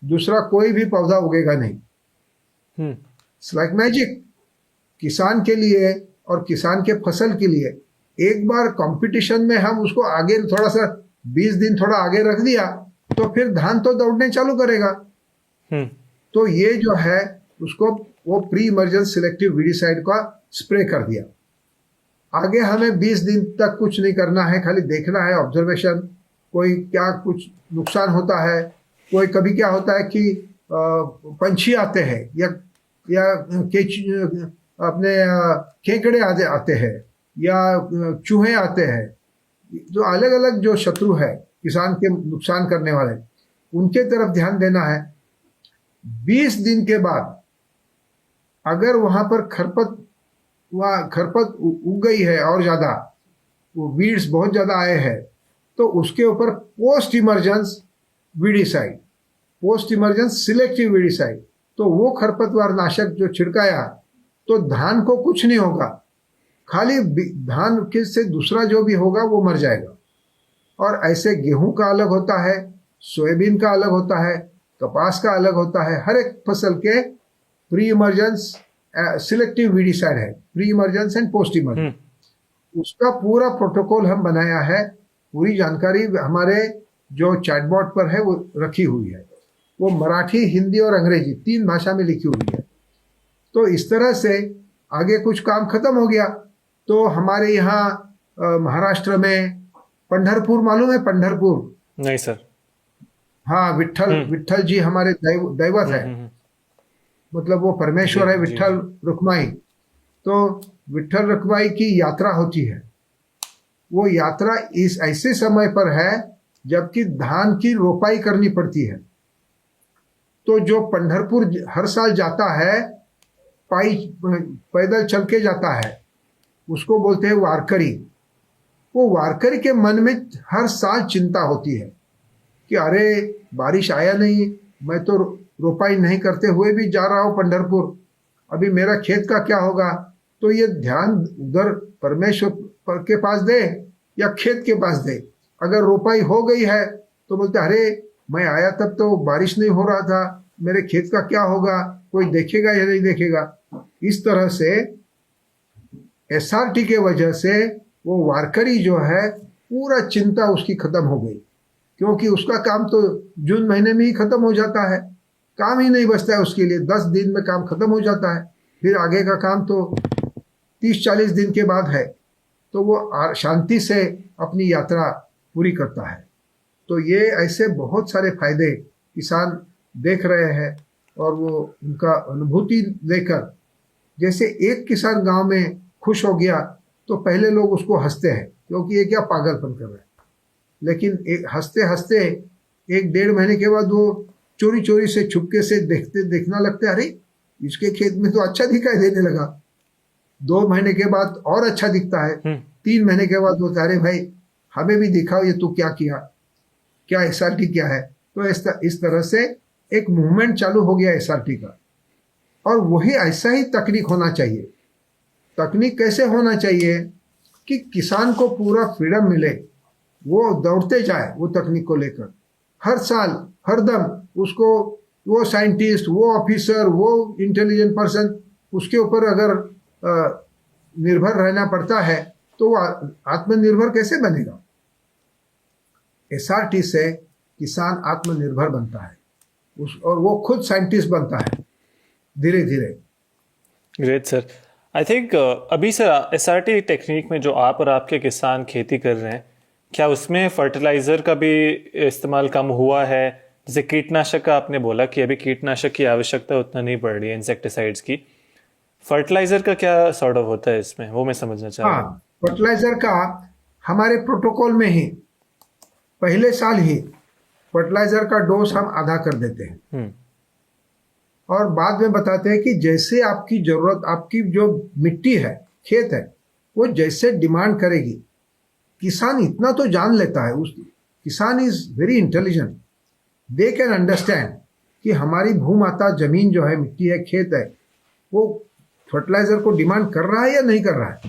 दूसरा कोई भी पौधा उगेगा नहीं। It's like magic. किसान के लिए और किसान के फसल के लिए एक बार कंपटीशन में हम उसको आगे थोड़ा सा 20 दिन थोड़ा आगे रख दिया तो फिर धान तो दौड़ने चालू करेगा। तो ये जो है उसको वो प्री इमर्जेंस सिलेक्टिव वीडिसाइड का स्प्रे कर दिया। आगे हमें 20 दिन तक कुछ नहीं करना है, खाली देखना है, ऑब्जर्वेशन। कोई क्या कुछ नुकसान होता है, कोई कभी क्या होता है कि पंछी आते हैं या अपने केकड़े आते हैं या चूहे आते हैं, जो अलग अलग जो शत्रु है किसान के नुकसान करने वाले, उनके तरफ ध्यान देना है। 20 दिन के बाद अगर वहां पर खरपत उग गई है और ज्यादा, वो वीड्स बहुत ज्यादा आए हैं, तो उसके ऊपर post emergence weedicide, post emergence selective weedicide, तो वो खरपतवार नाशक जो छिड़काया तो धान को कुछ नहीं होगा, खाली धान के से दूसरा जो भी होगा वो मर जाएगा। और ऐसे गेहूं का अलग होता है, सोयाबीन का अलग होता है, कपास का अलग होता है। हर एक फसल के प्री इमरजेंस सिलेक्टिव वीडिसाइड है, pre emergence and post emergence, उसका पूरा प्रोटोकॉल हम बनाया है। पूरी जानकारी हमारे जो चैटबॉट पर है वो रखी हुई है, वो मराठी, हिंदी और अंग्रेजी 3 भाषा में लिखी हुई है। तो इस तरह से आगे कुछ काम खत्म हो गया तो हमारे यहाँ महाराष्ट्र में पंढरपुर, मालूम है पंढरपुर? नहीं सर। हाँ, विट्ठल जी हमारे दैवत है, मतलब वो परमेश्वर है, विट्ठल रुक्माई। तो विट्ठल रुक्माई की यात्रा होती है। वो यात्रा इस ऐसे समय पर है जबकि धान की रोपाई करनी पड़ती है। तो जो पंढरपुर हर साल जाता है, पैदल चल के जाता है, उसको बोलते हैं वारकरी। वो वारकरी के मन में हर साल चिंता होती है कि अरे बारिश आया नहीं, मैं तो रोपाई नहीं करते हुए भी जा रहा हूँ पंढरपुर, अभी मेरा खेत का क्या होगा। तो ये ध्यान उधर परमेश्वर के पास दे या खेत के पास दे। अगर रोपाई हो गई है तो बोलते अरे मैं आया तब तो बारिश नहीं हो रहा था, मेरे खेत का क्या होगा, कोई देखेगा या नहीं देखेगा। इस तरह से एसआरटी के वजह से वो वारकरी जो है पूरा चिंता उसकी खत्म हो गई, क्योंकि उसका काम तो जून महीने में ही खत्म हो जाता है, काम ही नहीं बचता है उसके लिए। 10 दिन में काम खत्म हो जाता है, फिर आगे का काम तो 30-40 दिन के बाद है। तो वो शांति से अपनी यात्रा पूरी करता है। तो ये ऐसे बहुत सारे फायदे किसान देख रहे हैं और वो उनका अनुभूति लेकर, जैसे एक किसान गांव में खुश हो गया तो पहले लोग उसको हंसते हैं क्योंकि ये क्या पागलपन कर रहे हैं, लेकिन एक हंसते हंसते 1-1.5 महीने के बाद वो चोरी चोरी से छुपके से देखना लगते, अरे इसके खेत में तो अच्छा दिखाई देने लगा। 2 महीने के बाद और अच्छा दिखता है, 3 महीने के बाद बोलता अरे भाई हमें भी दिखाओ ये तू क्या किया, क्या एसआरटी क्या है। तो इस तरह से एक मूवमेंट चालू हो गया एसआरटी का। और वही ऐसा ही तकनीक होना चाहिए। तकनीक कैसे होना चाहिए कि किसान को पूरा फ्रीडम मिले, वो दौड़ते जाए वो तकनीक को लेकर, हर साल हर दम उसको वो साइंटिस्ट, वो ऑफिसर, वो इंटेलिजेंट पर्सन, उसके ऊपर अगर निर्भर रहना पड़ता है तो वो आत्मनिर्भर कैसे बनेगा। एसआरटी से किसान आत्मनिर्भर बनता है और वो खुद साइंटिस्ट बनता है धीरे धीरे। Great sir. आई थिंक अभी सर एसआरटी टेक्निक में जो आप और आपके किसान खेती कर रहे हैं, क्या उसमें फर्टिलाइजर का भी इस्तेमाल कम हुआ है? जैसे कीटनाशक का आपने बोला कि अभी कीटनाशक की आवश्यकता उतना नहीं पड़ रही है, इंसेक्टिसाइड्स की। फर्टिलाइजर का क्या सॉर्ट ऑफ होता है इसमें, वो मैं समझना चाह रहा हूँ। फर्टिलाइजर का हमारे प्रोटोकॉल में ही पहले साल ही फर्टिलाइजर का डोज हम आधा कर देते हैं और बाद में बताते हैं कि जैसे आपकी जरूरत, आपकी जो मिट्टी है, खेत है, वो जैसे डिमांड करेगी। किसान इतना तो जान लेता है, उस किसान is very intelligent, they can understand कि हमारी भूमाता जमीन जो है, मिट्टी है, खेत है, वो फर्टिलाइजर को डिमांड कर रहा है या नहीं कर रहा है,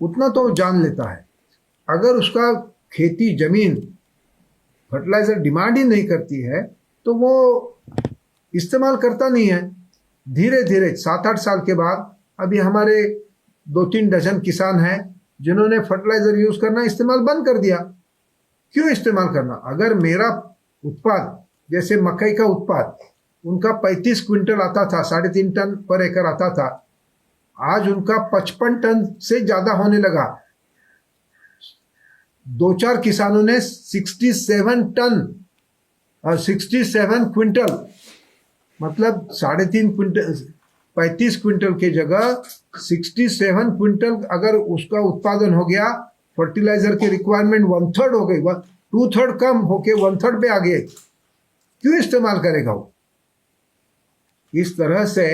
उतना तो जान लेता है। अगर उसका खेती जमीन फर्टिलाइजर डिमांड ही नहीं करती है तो वो इस्तेमाल करता नहीं है। धीरे धीरे 7-8 साल के बाद अभी हमारे 2-3 डजन किसान हैं जिन्होंने फर्टिलाइजर यूज करना इस्तेमाल बंद कर दिया। क्यों इस्तेमाल करना? अगर मेरा उत्पाद जैसे मकई का उत्पाद उनका 35 क्विंटल आता था, 3.5 टन पर एकड़ आता था, आज उनका 55 टन से ज्यादा होने लगा। 2-4 किसानों ने 67 क्विंटल, मतलब 3.5 क्विंटल, 35 क्विंटल की जगह 67 क्विंटल अगर उसका उत्पादन हो गया, फर्टिलाइजर की रिक्वायरमेंट 1/3 हो गई, 2/3 कम होके 1/3 पे आ गए, क्यों इस्तेमाल करेगा वो? इस तरह से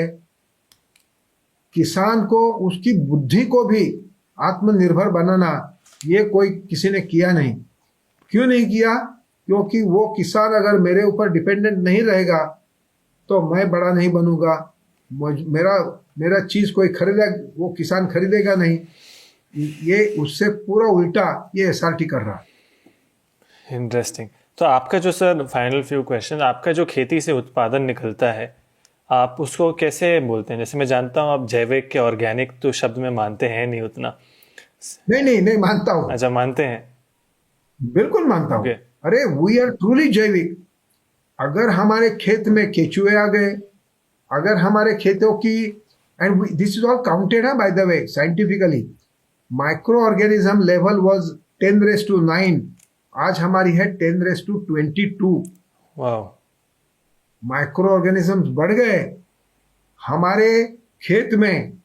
किसान को उसकी बुद्धि को भी आत्मनिर्भर बनाना, ये कोई किसी ने किया नहीं। क्यों नहीं किया? क्योंकि वो किसान अगर मेरे ऊपर डिपेंडेंट नहीं रहेगा तो मैं बड़ा नहीं बनूंगा, मेरा चीज कोई खरीदा, वो किसान खरीदेगा नहीं। ये उससे पूरा उल्टा ये एसआरटी कर रहा है। इंटरेस्टिंग। तो आपका जो सर फाइनल फ्यू क्वेश्चन, आपका जो खेती से उत्पादन निकलता है आप उसको कैसे बोलते हैं? जैसे मैं जानता हूँ आप जैविक के ऑर्गेनिक तो शब्द में मानते हैं नहीं उतना। नहीं मानता हूँ। अच्छा, मानते हैं? बिल्कुल मानता हूँ। Okay. अरे वी आर ट्रूली जैविक। अगर हमारे खेत में केचुए आ गए, अगर हमारे खेतों की, and this is all counted है by the way scientifically, micro organism level was 10⁻⁹, आज हमारी है 10⁻²2। वाह। माइक्रो ऑर्गेनिजम्स बढ़ गए हमारे खेत में।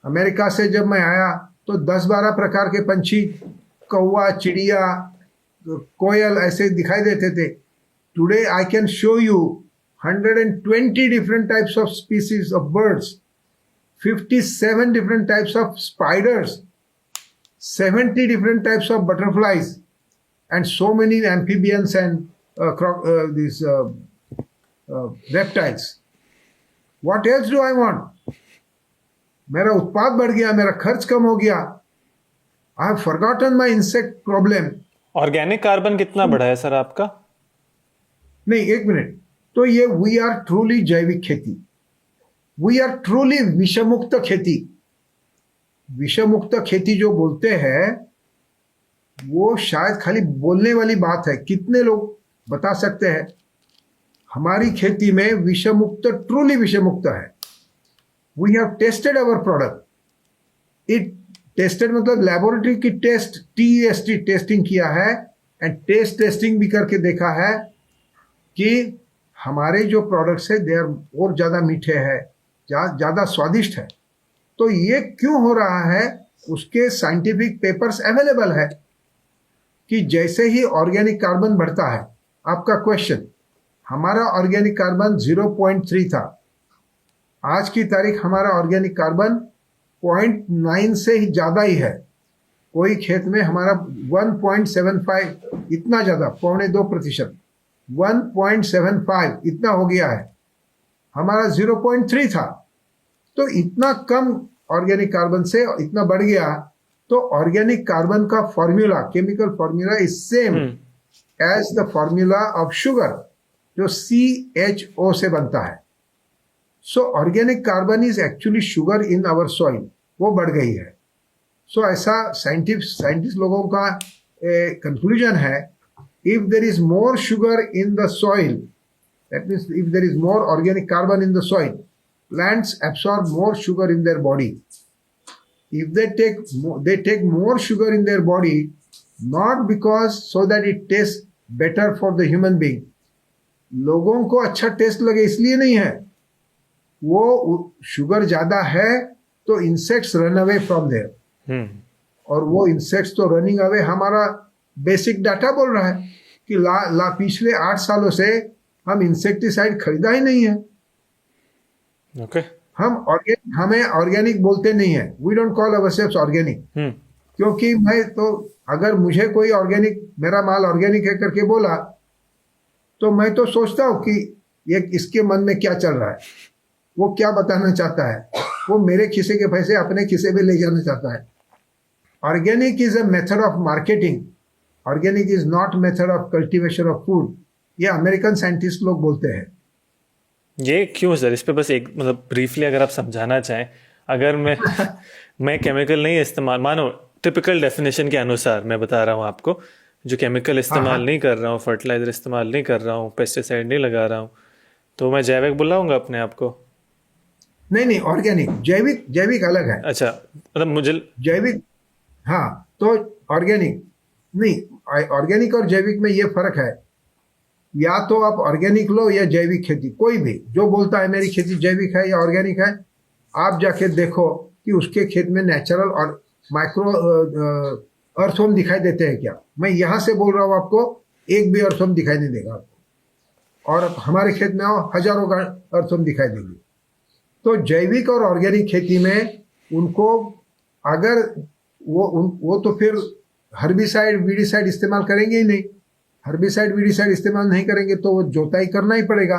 अमेरिका से जब मैं आया तो 10-12 प्रकार के पंछी, कौवा, चिड़िया, कोयल ऐसे दिखाई देते थे। Today I can show you 120 different types of species of birds, 57 different types of spiders, 70 different types of butterflies, and so many amphibians and these reptiles. What else do I want? मेरा उत्पाद बढ़ गया, मेरा खर्च कम हो गया। I have forgotten my insect problem. Organic carbon कितना बढ़ा है सर आपका? नहीं, एक मिनट। तो ये वी आर ट्रूली जैविक खेती, वी आर ट्रूली विषमुक्त खेती। विषमुक्त खेती जो बोलते हैं वो शायद खाली बोलने वाली बात है। कितने लोग बता सकते हैं हमारी खेती में विषमुक्त, ट्रूली विषमुक्त है? We have tested our product. It tested मतलब लेबोरेटरी की टेस्ट, TEST टेस्टिंग किया है, एंड टेस्ट टेस्टिंग भी करके देखा है कि हमारे जो प्रोडक्ट्स है दे आर और ज़्यादा मीठे हैं, ज़्यादा स्वादिष्ट है। तो ये क्यों हो रहा है? उसके साइंटिफिक पेपर्स अवेलेबल है कि जैसे ही ऑर्गेनिक कार्बन बढ़ता है, आपका क्वेश्चन, हमारा ऑर्गेनिक कार्बन 0.3 था, आज की तारीख हमारा ऑर्गेनिक कार्बन 0.9 से ही ज़्यादा ही है। कोई खेत में हमारा 1.75, इतना ज़्यादा, 0.25%, 1.75 इतना हो गया है। हमारा 0.3 था। तो इतना कम ऑर्गेनिक कार्बन से इतना बढ़ गया। तो ऑर्गेनिक कार्बन का formula, chemical formula is same as the formula of sugar, जो CHO से बनता है। So organic carbon is actually sugar in our soil, वो बढ़ गई है। सो ऐसा साइंटिस्ट लोगों का कंक्लूजन है, if there is more sugar in the soil, that means if there is more organic carbon in the soil, plants absorb more sugar in their body. If they take more sugar in their body, not because so that it tastes better for the human being. लोगों को अच्छा test लगे इसलिए नहीं है, वो sugar ज्यादा है तो insects run away from there, और वो इंसेक्ट्स तो रनिंग अवे, हमारा बेसिक डाटा बोल रहा है कि पिछले 8 सालों से हम इंसेक्टिसाइड खरीदा ही नहीं है। ओके। हमें ऑर्गेनिक बोलते नहीं है, we don't call ourselves organic. क्योंकि मैं तो, अगर मुझे कोई ऑर्गेनिक, मेरा माल ऑर्गेनिक है करके बोला, तो मैं तो सोचता हूँ कि ये इसके मन में क्या चल रहा है, वो क्या बताना चाहता है, वो मेरे खिसे के पैसे अपने खिसे में ले जाना चाहता है। Organic is a method of marketing, organic is not method of cultivation of food. ये अमेरिकन साइंटिस्ट लोग बोलते हैं। ये क्यों सर? इस पे बस एक मतलब ब्रीफली अगर आप समझाना चाहें। अगर मैं केमिकल नहीं इस्तेमाल, मानो टिपिकल डेफिनेशन के अनुसार मैं बता रहा हूँ आपको, जो केमिकल इस्तेमाल नहीं कर रहा हूँ, फर्टिलाइजर इस्तेमाल नहीं कर रहा हूँ, पेस्टिसाइड नहीं लगा रहा हूँ, तो मैं जैविक बुलाऊंगा अपने आप को? नहीं, ऑर्गेनिक। जैविक अलग है। अच्छा, मतलब मुझे जैविक, हाँ, तो ऑर्गेनिक नहीं, ऑर्गेनिक और जैविक में ये फर्क है। या तो आप ऑर्गेनिक लो या जैविक खेती, कोई भी जो बोलता है मेरी खेती जैविक है या ऑर्गेनिक है, आप जाके देखो कि उसके खेत में नेचुरल और माइक्रो अर्थवर्म दिखाई देते हैं क्या। मैं यहाँ से बोल रहा हूँ आपको, एक भी अर्थवर्म दिखाई नहीं देगा आपको, और हमारे खेत में आओ हजारों का अर्थवर्म दिखाई देंगे। तो जैविक और ऑर्गेनिक खेती में उनको अगर वो तो फिर हर्बिसाइड वीडिसाइड इस्तेमाल करेंगे ही नहीं। हर्बिसाइड वीडिसाइड इस्तेमाल नहीं करेंगे तो वो जोताई करना ही पड़ेगा।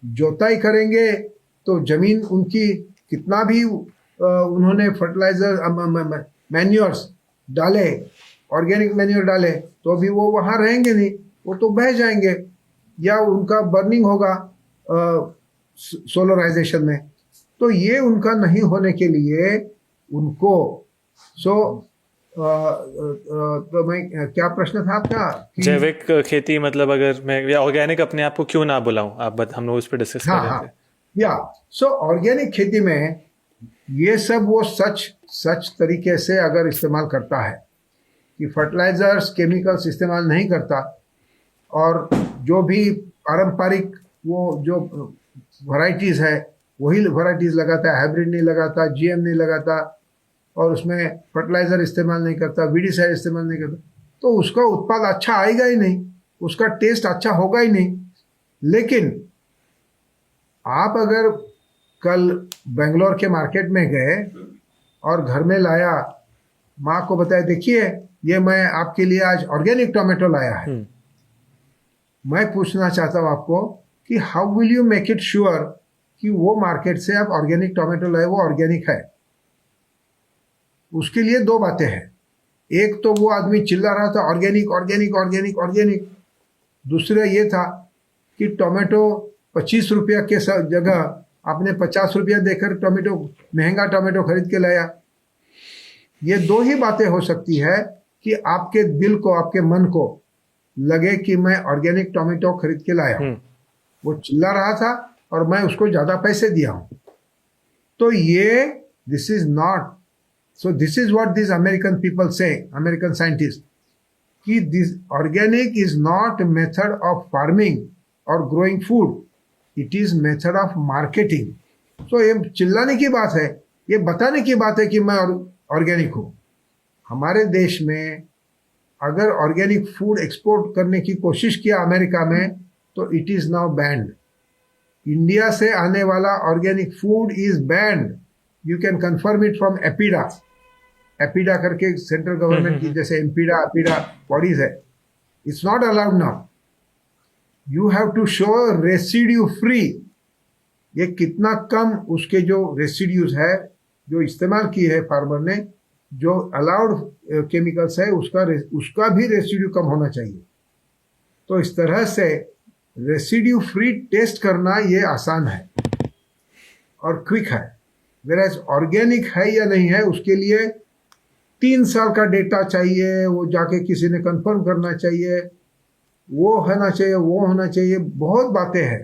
जोताई करेंगे तो जमीन उनकी कितना भी उन्होंने फर्टिलाइजर मैन्योर्स डाले, ऑर्गेनिक मैन्योर डाले, तो भी वो वहाँ रहेंगे नहीं, वो तो बह जाएंगे या उनका बर्निंग होगा सोलराइजेशन में। तो ये उनका नहीं होने के लिए उनको तो मैं क्या प्रश्न था आपका? जैविक खेती मतलब अगर मैं या ऑर्गेनिक अपने आप को क्यों ना बुलाऊं, आप हम लोग उस पर डिस्कस कर रहे थे। या ऑर्गेनिक खेती में ये सब वो सच तरीके से अगर इस्तेमाल करता है कि फर्टिलाइजर्स केमिकल्स इस्तेमाल नहीं करता, और जो भी पारंपरिक वो जो वैरायटीज़ है वही वैरायटीज़ लगाता है, हाइब्रिड नहीं लगाता, जीएम नहीं लगाता, और उसमें फर्टिलाइजर इस्तेमाल नहीं करता, वीडिसाइड इस्तेमाल नहीं करता, तो उसका उत्पाद अच्छा आएगा ही नहीं, उसका टेस्ट अच्छा होगा ही नहीं। लेकिन आप अगर कल बेंगलोर के मार्केट में गए और घर में लाया, माँ को बताया देखिए ये मैं आपके लिए आज ऑर्गेनिक टोमेटो लाया है, मैं पूछना चाहता हूँ आपको कि how will you make it sure कि वो मार्केट से आप ऑर्गेनिक टोमेटो लाए वो ऑर्गेनिक है। उसके लिए दो बातें हैं। एक तो वो आदमी चिल्ला रहा था ऑर्गेनिक ऑर्गेनिक ऑर्गेनिक ऑर्गेनिक, दूसरा ये था कि टोमेटो 25 रुपया के जगह आपने 50 रुपया देकर टोमेटो, महंगा टोमेटो खरीद के लाया। ये दो ही बातें हो सकती है कि आपके दिल को, आपके मन को लगे कि मैं ऑर्गेनिक टोमेटो खरीद के लाया हूँ। वो चिल्ला रहा था और मैं उसको ज्यादा पैसे दिया हूँ। तो ये this is not, so this is what these American people say, American scientists, कि this organic is not a method of farming or growing food, it is method of marketing. So ये चिल्लाने की बात है, ये बताने की बात है कि मैं ऑर्गेनिक हूँ। हमारे देश में अगर ऑर्गेनिक फूड एक्सपोर्ट करने की कोशिश किया अमेरिका में तो it is now banned. India से आने वाला organic food is banned. You can confirm it from APEDA करके सेंट्रल गवर्नमेंट की जैसे एपीडा बॉडीज है, it's not allowed now. You have to show residue free. ये कितना कम उसके जो रेसिड्यूज है जो इस्तेमाल किए है फार्मर ने, जो अलाउड केमिकल्स है उसका भी रेसिड्यू कम होना चाहिए। तो इस तरह से रेसिड्यू फ्री टेस्ट करना ये आसान है और क्विक है। वेराज ऑर्गेनिक है या नहीं है उसके लिए 3 साल का डेटा चाहिए, वो जाके किसी ने कंफर्म करना चाहिए, वो होना चाहिए, वो होना चाहिए, बहुत बातें हैं।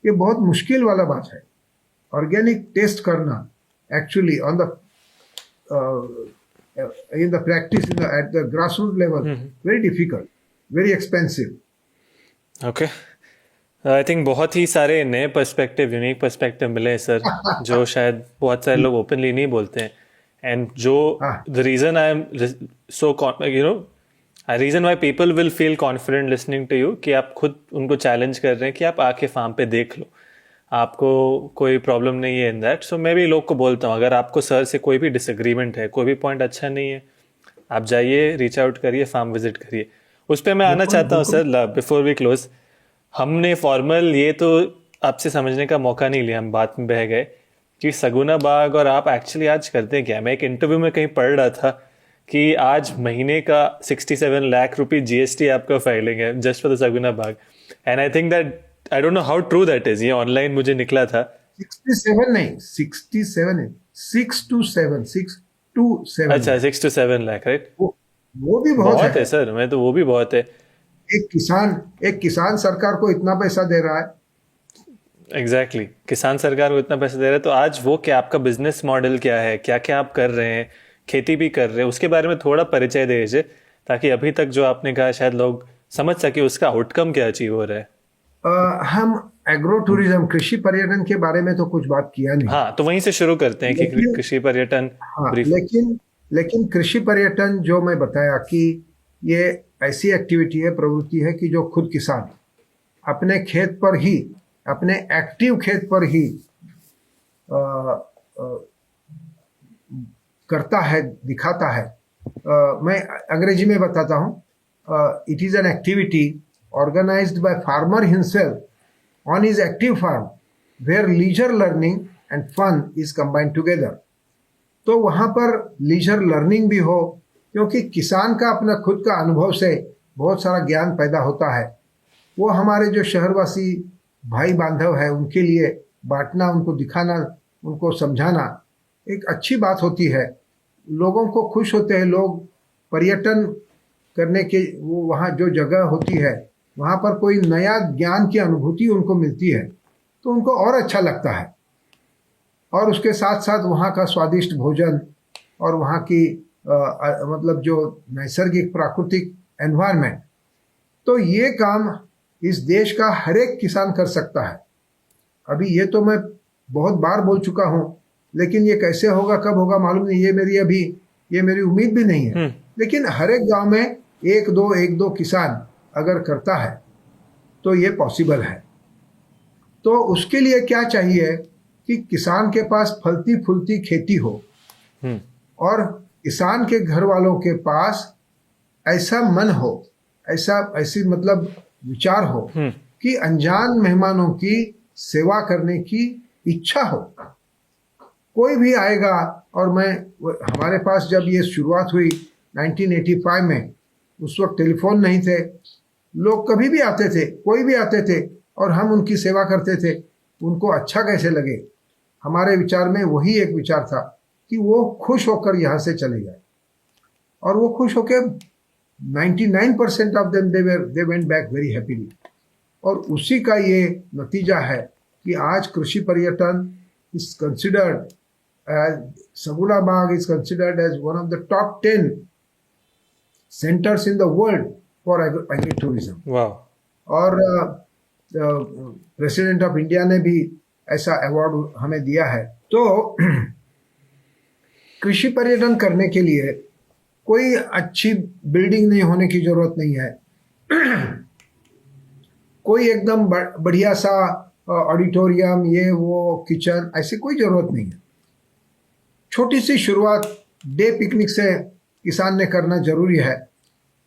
ये बहुत मुश्किल वाला बात है ऑर्गेनिक टेस्ट करना actually on the in the practice at the grassroots level. Very difficult, very expensive. Okay. I think बहुत ही सारे नए पर्सपेक्टिव, यूनिक पर्सपेक्टिव मिले सर जो शायद बहुत सारे लोग ओपनली नहीं बोलते हैं। एंड जो the reason I am so reason why people will feel confident listening to you कि आप खुद उनको चैलेंज कर रहे हैं कि आप आके फार्म पे देख लो, आपको कोई प्रॉब्लम नहीं है इन दैट। सो मैं भी लोग को बोलता हूँ अगर आपको सर से कोई भी डिसएग्रीमेंट है, कोई भी पॉइंट अच्छा नहीं है, आप जाइए, रीच आउट करिए, फार्म विजिट करिए। उस पर मैं आना चाहता हूँ सर बिफोर वी क्लोज। हमने फॉर्मल ये तो आपसे समझने का मौका नहीं लिया, हम बात में बह गए कि सगुना बाग और आप एक्चुअली आज करते हैं क्या। मैं एक इंटरव्यू में कहीं पढ़ रहा था कि आज महीने का 67 लाख रुपए जीएसटी आपका फाइलिंग है just for the Saguna Bagh. And I think that I don't know how true that is. ये ऑनलाइन मुझे निकला था। 67 नहीं, 67 है, 6 to 7 अच्छा 6 to 7 लाख, राइट। वो भी बहुत है सर, मैं तो वो भी बहुत है। एक किसान सरकार को इतना पैसा दे रहा है। एग्जैक्टली किसान सरकार को इतना पैसा दे रहा है, तो आज वो क्या आपका बिजनेस मॉडल क्या है, क्या क्या आप कर रहे हैं, खेती भी कर रहे हैं, उसके बारे में थोड़ा परिचय दे दीजिए ताकि अभी तक जो आपने कहा शायद लोग समझ सके उसका आउटकम क्या अचीव हो रहा है। हम एग्रो टूरिज्म, कृषि पर्यटन के बारे में तो कुछ बात किया नहीं। हाँ, तो वहीं से शुरू करते हैं कि लेकिन कृषि पर्यटन हाँ, brief। लेकिन कृषि पर्यटन जो मैं बताया कि ये ऐसी एक्टिविटी है, प्रवृत्ति है कि जो खुद किसान अपने खेत पर ही, अपने एक्टिव खेत पर ही आ, आ, करता है, दिखाता है। मैं अंग्रेजी में बताता हूँ। It is an activity organised by farmer himself on his active farm where leisure learning and fun is combined together. तो वहाँ पर लीजर लर्निंग भी हो, क्योंकि किसान का अपना खुद का अनुभव से बहुत सारा ज्ञान पैदा होता है। वो हमारे जो शहरवासी भाई बांधव है उनके लिए बांटना, उनको दिखाना, उनको समझाना एक अच्छी बात होती है। लोगों को खुश होते हैं लोग पर्यटन करने के, वो वहाँ जो जगह होती है वहाँ पर कोई नया ज्ञान की अनुभूति उनको मिलती है तो उनको और अच्छा लगता है। और उसके साथ साथ वहाँ का स्वादिष्ट भोजन और वहाँ की मतलब जो नैसर्गिक प्राकृतिक एनवायरनमेंट, तो ये काम इस देश का हर एक किसान कर सकता है। अभी ये तो मैं बहुत बार बोल चुका हूँ, लेकिन ये कैसे होगा, कब होगा मालूम नहीं। ये मेरी उम्मीद भी नहीं है। लेकिन हर एक गांव में एक दो किसान अगर करता है तो ये पॉसिबल है। तो उसके लिए क्या चाहिए कि किसान के पास फलती फूलती खेती हो और किसान के घर वालों के पास ऐसा मन हो, ऐसी मतलब विचार हो कि अनजान मेहमानों की सेवा करने की इच्छा हो। कोई भी आएगा, और हमारे पास जब ये शुरुआत हुई 1985 में, उस वक्त टेलीफोन नहीं थे, लोग कभी भी आते थे, कोई भी आते थे और हम उनकी सेवा करते थे। उनको अच्छा कैसे लगे, हमारे विचार में वही एक विचार था कि वो खुश होकर यहाँ से चले जाए। और वो खुश होकर 99% of them they went back very happily. और उसी का ये नतीजा है कि आज कृषि पर्यटन is considered Saguna Bagh is considered as one of the top 10 centers in the world for agritourism. वाह। और प्रेसिडेंट ऑफ इंडिया ने भी ऐसा अवार्ड हमें दिया है। तो कृषि पर्यटन करने के लिए कोई अच्छी बिल्डिंग नहीं होने की जरूरत नहीं है। कोई एकदम बढ़िया सा ऑडिटोरियम, ये वो किचन, ऐसी कोई जरूरत नहीं है। छोटी सी शुरुआत डे पिकनिक से किसान ने करना जरूरी है।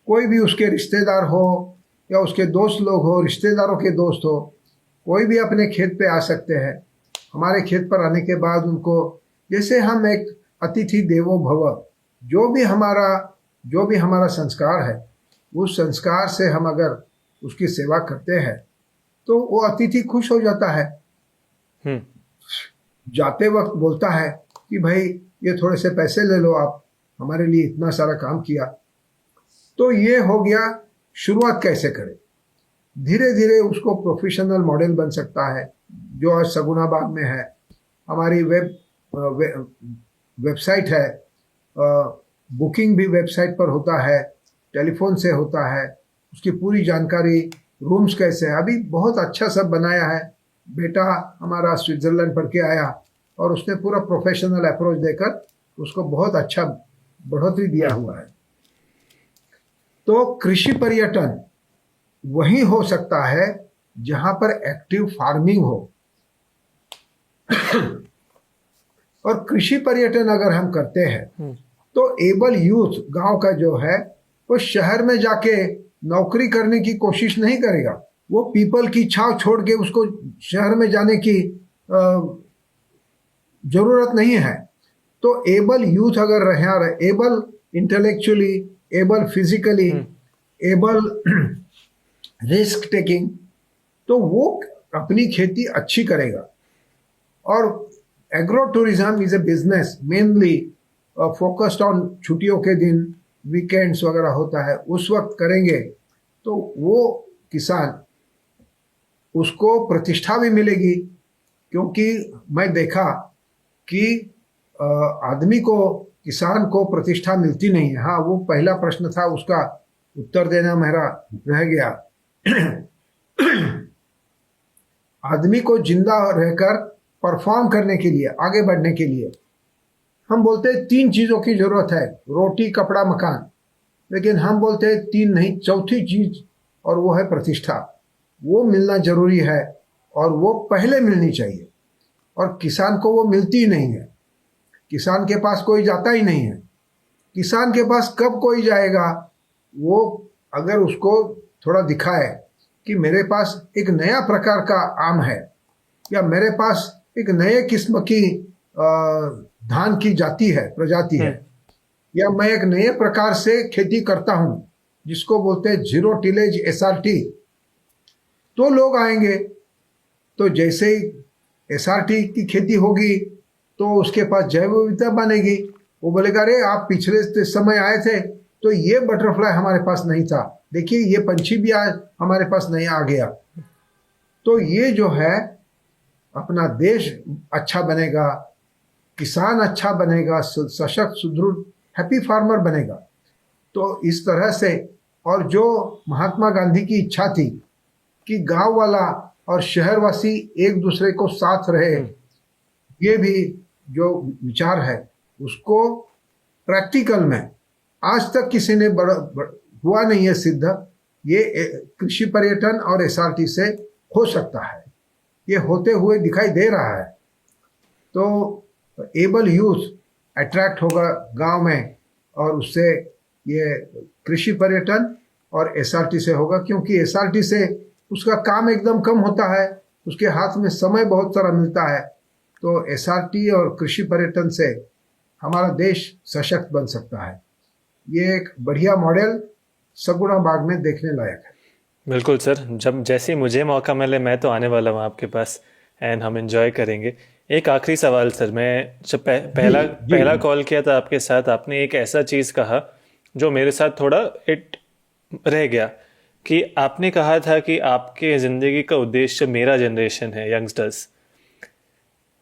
कोई भी उसके रिश्तेदार हो या उसके दोस्त लोग हो, रिश्तेदारों के दोस्त हो, कोई भी अपने खेत पे आ सकते हैं। हमारे खेत पर आने के बाद उनको, जैसे हम एक अतिथि देवो भव, जो भी हमारा संस्कार है, उस संस्कार से हम अगर उसकी सेवा करते हैं तो वो अतिथि खुश हो जाता है। जाते वक्त बोलता है कि भाई ये थोड़े से पैसे ले लो, आप हमारे लिए इतना सारा काम किया। तो ये हो गया शुरुआत कैसे करें। धीरे धीरे उसको प्रोफेशनल मॉडल बन सकता है, जो आज सगुना बाग में है। हमारी वेबसाइट है, बुकिंग भी वेबसाइट पर होता है, टेलीफोन से होता है, उसकी पूरी जानकारी, रूम्स कैसे है, अभी बहुत अच्छा सब बनाया है। बेटा हमारा स्विट्जरलैंड पढ़ के आया और उसने पूरा प्रोफेशनल अप्रोच देकर उसको बहुत अच्छा बढ़ोतरी दिया हुआ है। तो कृषि पर्यटन वही हो सकता है जहां पर एक्टिव फार्मिंग हो। और कृषि पर्यटन अगर हम करते हैं तो एबल यूथ गांव का जो है वो शहर में जाके नौकरी करने की कोशिश नहीं करेगा। वो पीपल की छाव छोड़ के उसको शहर में जाने की जरूरत नहीं है। तो एबल यूथ अगर रहे, able intellectually, able physically, able risk taking, तो वो अपनी खेती अच्छी करेगा। और agro tourism is a business mainly focused on छुट्टियों के दिन, वीकेंड्स वगैरह होता है, उस वक्त करेंगे तो वो किसान, उसको प्रतिष्ठा भी मिलेगी। क्योंकि मैं देखा कि आदमी को, किसान को प्रतिष्ठा मिलती नहीं है। हाँ, वो पहला प्रश्न था, उसका उत्तर देना मेरा रह गया। आदमी को जिंदा रहकर परफॉर्म करने के लिए, आगे बढ़ने के लिए हम बोलते हैं 3 चीजों की जरूरत है, रोटी, कपड़ा, मकान। लेकिन हम बोलते हैं 3 नहीं, चौथी चीज, और वो है प्रतिष्ठा। वो मिलना जरूरी है और वो पहले मिलनी चाहिए। और किसान को वो मिलती ही नहीं है। किसान के पास कोई जाता ही नहीं है। किसान के पास कब कोई जाएगा? वो अगर उसको थोड़ा दिखाए कि मेरे पास एक नया प्रकार का आम है, या मेरे पास एक नए किस्म की धान की जाति है, प्रजाति है, या मैं एक नए प्रकार से खेती करता हूं जिसको बोलते हैं जीरो टिलेज, SRT, तो लोग आएंगे। तो जैसे ही SRT की खेती होगी तो उसके पास जैव विविधता बनेगी। वो बोलेगा, अरे आप पिछले समय आए थे तो ये बटरफ्लाई हमारे पास नहीं था, देखिए ये पंछी भी आज हमारे पास नहीं आ गया। तो ये जो है, अपना देश अच्छा बनेगा, किसान अच्छा बनेगा, सशक्त, सुदृढ़, हैप्पी फार्मर बनेगा। तो इस तरह से, और जो महात्मा गांधी की इच्छा थी कि गांव वाला और शहरवासी एक दूसरे को साथ रहे, ये भी जो विचार है उसको प्रैक्टिकल में आज तक किसी ने हुआ नहीं है सिद्ध। ये कृषि पर्यटन और SRT से हो सकता है, ये होते हुए दिखाई दे रहा है। तो एबल यूथ अट्रैक्ट होगा गांव में, और उससे ये कृषि पर्यटन और SRT से होगा, क्योंकि SRT से उसका काम एकदम कम होता है, उसके हाथ में समय बहुत सारा मिलता है। तो SRT और कृषि पर्यटन से हमारा देश सशक्त बन सकता है। ये एक बढ़िया मॉडल सगुना बाग में देखने लायक है। बिल्कुल सर, जब जैसे मुझे मौका मिले मैं तो आने वाला हूँ आपके पास, एंड हम एंजॉय करेंगे। एक आखिरी सवाल सर, मैं जब पहला कॉल किया था आपके साथ, आपने एक ऐसा चीज़ कहा जो मेरे साथ थोड़ा इट रह गया, कि आपने कहा था कि आपके ज़िंदगी का उद्देश्य मेरा जनरेशन है, यंगस्टर्स।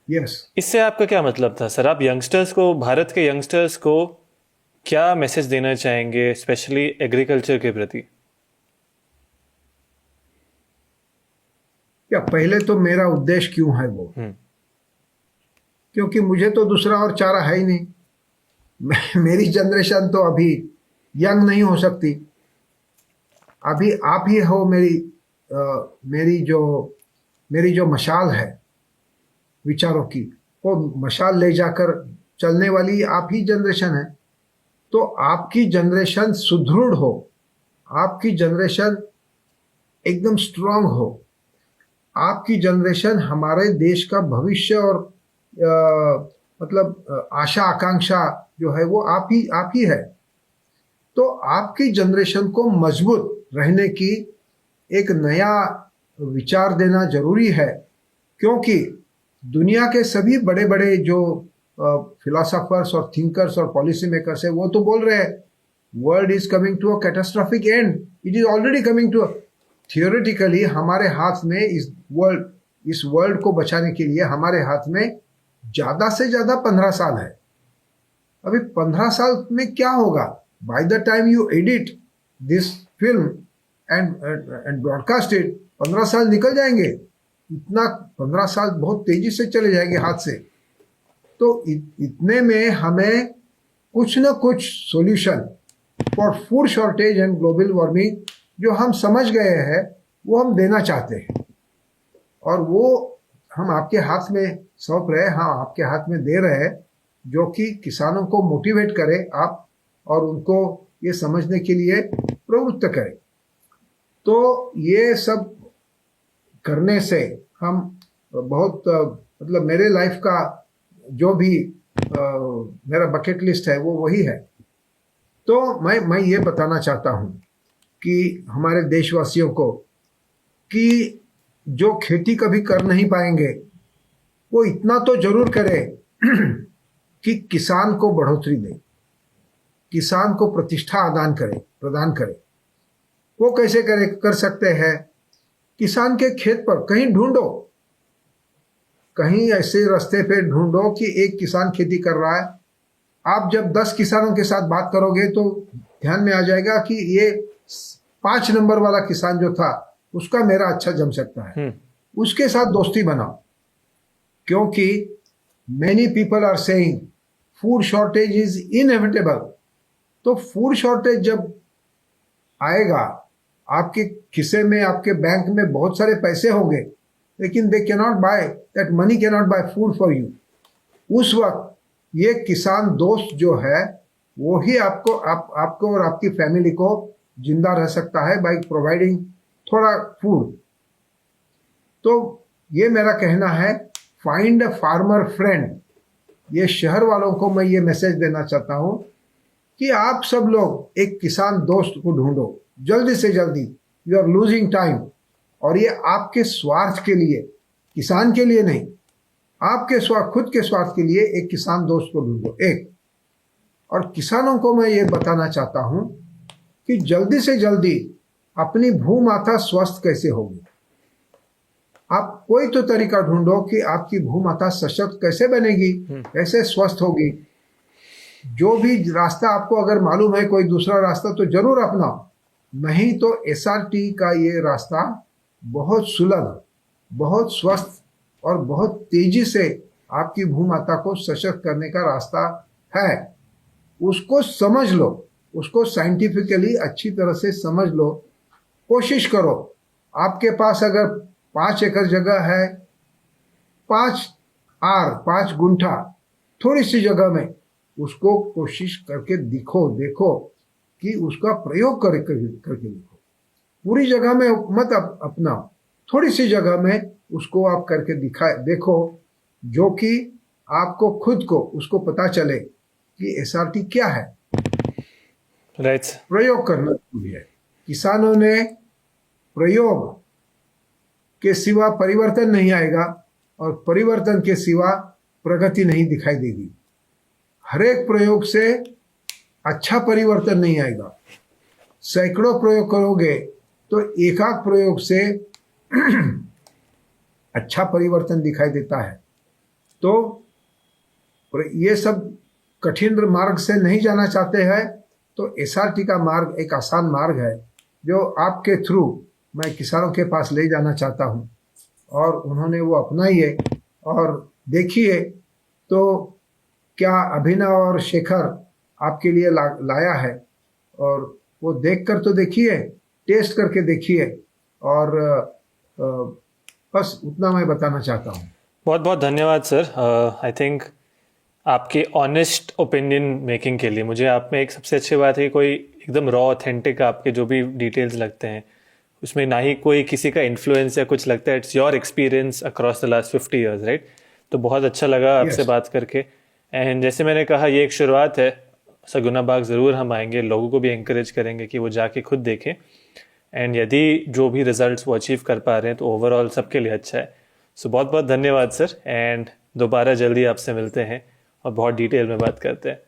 यस। इससे आपका क्या मतलब था सर? आप यंगस्टर्स को, भारत के यंगस्टर्स को क्या मैसेज देना चाहेंगे, स्पेशली एग्रीकल्चर के प्रति? क्या पहले तो मेरा उद्देश्य क्यों है वो, क्योंकि मुझे तो दूसरा और चारा है ही नहीं। मेरी जनरेशन तो अभी यंग नहीं हो सकती। अभी आप ही हो मेरी जो मशाल है विचारों की, वो मशाल ले जाकर चलने वाली आप ही जनरेशन है। तो आपकी जनरेशन सुदृढ़ हो, आपकी जनरेशन एकदम स्ट्रांग हो, आपकी जनरेशन हमारे देश का भविष्य और मतलब आशा आकांक्षा जो है वो आप ही है। तो आपकी जनरेशन को मजबूत रहने की एक नया विचार देना जरूरी है, क्योंकि दुनिया के सभी बड़े बड़े जो फिलोसोफर्स और थिंकर्स और पॉलिसी मेकर्स है, वो तो बोल रहे हैं world is coming to a catastrophic end, it is already coming to. Theoretically हमारे हाथ में इस वर्ल्ड को बचाने के लिए हमारे हाथ में ज्यादा से ज्यादा 15 साल है। अभी 15 साल में क्या होगा? By the time you edit this film and broadcast it, 15 साल निकल जाएंगे। इतना 15 साल बहुत तेजी से चले जाएंगे हाथ से। तो इतने में हमें कुछ न कुछ solution for food shortage and global warming जो हम समझ गए हैं वो हम देना चाहते हैं, और वो हम आपके हाथ में सौंप रहे हैं, हाँ आपके हाथ में दे रहे हैं, जो कि किसानों को मोटिवेट करे आप, और उनको ये समझने के लिए प्रवृत्त करे। तो ये सब करने से हम बहुत मतलब मेरे लाइफ का जो भी मेरा बकेट लिस्ट है वो वही है। तो मैं ये बताना चाहता हूँ कि हमारे देशवासियों को कि जो खेती कभी कर नहीं पाएंगे वो इतना तो जरूर करे कि किसान को बढ़ोतरी दे, किसान को प्रतिष्ठा प्रदान करे। वो कैसे कर सकते हैं? किसान के खेत पर कहीं ढूंढो, कहीं ऐसे रास्ते पे ढूंढो कि एक किसान खेती कर रहा है। आप जब 10 किसानों के साथ बात करोगे तो ध्यान में आ जाएगा कि ये 5 नंबर वाला किसान जो था उसका मेरा अच्छा जम सकता है। उसके साथ दोस्ती बनाओ, क्योंकि many people are saying food shortage is inevitable। तो फूड शॉर्टेज जब आएगा, आपके खिसे में, आपके बैंक में बहुत सारे पैसे होंगे, लेकिन they cannot buy, that money cannot buy food for you. उस वक्त ये किसान दोस्त जो है वो ही आपको और आपकी फैमिली को जिंदा रह सकता है बाय प्रोवाइडिंग थोड़ा फूड। तो ये मेरा कहना है, फाइंड अ फार्मर फ्रेंड। ये शहर वालों को मैं ये मैसेज देना चाहता हूं कि आप सब लोग एक किसान दोस्त को ढूंढो जल्दी से जल्दी। You are losing time. और ये आपके स्वार्थ के लिए, किसान के लिए नहीं, आपके खुद के स्वार्थ के लिए एक किसान दोस्त को ढूंढो एक। और किसानों को मैं ये बताना चाहता हूं कि जल्दी से जल्दी अपनी भूमाता स्वस्थ कैसे होगी। आप कोई तो तरीका ढूंढो कि आपकी भूमाता सशक्त कैसे बनेगी, कैसे स्वस्थ होगी। जो भी रास्ता आपको अगर मालूम है कोई दूसरा रास्ता, तो जरूर अपनाओ। नहीं तो एसआरटी का ये रास्ता बहुत सुलभ, बहुत स्वस्थ और बहुत तेजी से आपकी भूमाता को सशक्त करने का रास्ता है। उसको समझ लो, उसको साइंटिफिकली अच्छी तरह से समझ लो, कोशिश करो। आपके पास अगर 5 एकड़ जगह है, 5 गुंठा, थोड़ी सी जगह में उसको कोशिश करके देखो कि उसका प्रयोग करके देखो। पूरी जगह में मत अपनाओ, थोड़ी सी जगह में उसको आप करके देखो, जो कि आपको खुद को उसको पता चले कि एसआरटी क्या है। राइट। प्रयोग करना जरूरी है। किसानों ने प्रयोग के सिवा परिवर्तन नहीं आएगा, और परिवर्तन के सिवा प्रगति नहीं दिखाई देगी। हर एक प्रयोग से अच्छा परिवर्तन नहीं आएगा। सैकड़ों प्रयोग करोगे तो एकाक प्रयोग से अच्छा परिवर्तन दिखाई देता है। तो ये सब कठिन मार्ग से नहीं जाना चाहते हैं तो एसआरटी का मार्ग एक आसान मार्ग है, जो आपके थ्रू मैं किसानों के पास ले जाना चाहता हूं। और उन्होंने वो अपनाई है। और देखिए तो क्या अभिनव और शेखर आपके लिए लाया है, और वो देखकर तो देखिए, टेस्ट करके देखिए। और बस उतना मैं बताना चाहता हूँ। बहुत बहुत धन्यवाद सर। आई थिंक आपके ऑनेस्ट ओपिनियन मेकिंग के लिए मुझे आप में एक सबसे अच्छी बात है कि कोई एकदम रॉ ऑथेंटिक आपके जो भी डिटेल्स लगते हैं उसमें ना ही कोई किसी का इन्फ्लुएंस या कुछ लगता है। It's your experience across the last 50 years, right? तो बहुत अच्छा लगा आपसे बात करके। एंड जैसे मैंने कहा, ये एक शुरुआत है। सगुना बाग ज़रूर हम आएंगे, लोगों को भी एंकरेज करेंगे कि वो जाके खुद देखें। एंड यदि जो भी रिजल्ट्स वो अचीव कर पा रहे हैं तो ओवरऑल सबके लिए अच्छा है। सो बहुत बहुत धन्यवाद सर। एंड दोबारा जल्दी आपसे मिलते हैं और बहुत डिटेल में बात करते हैं।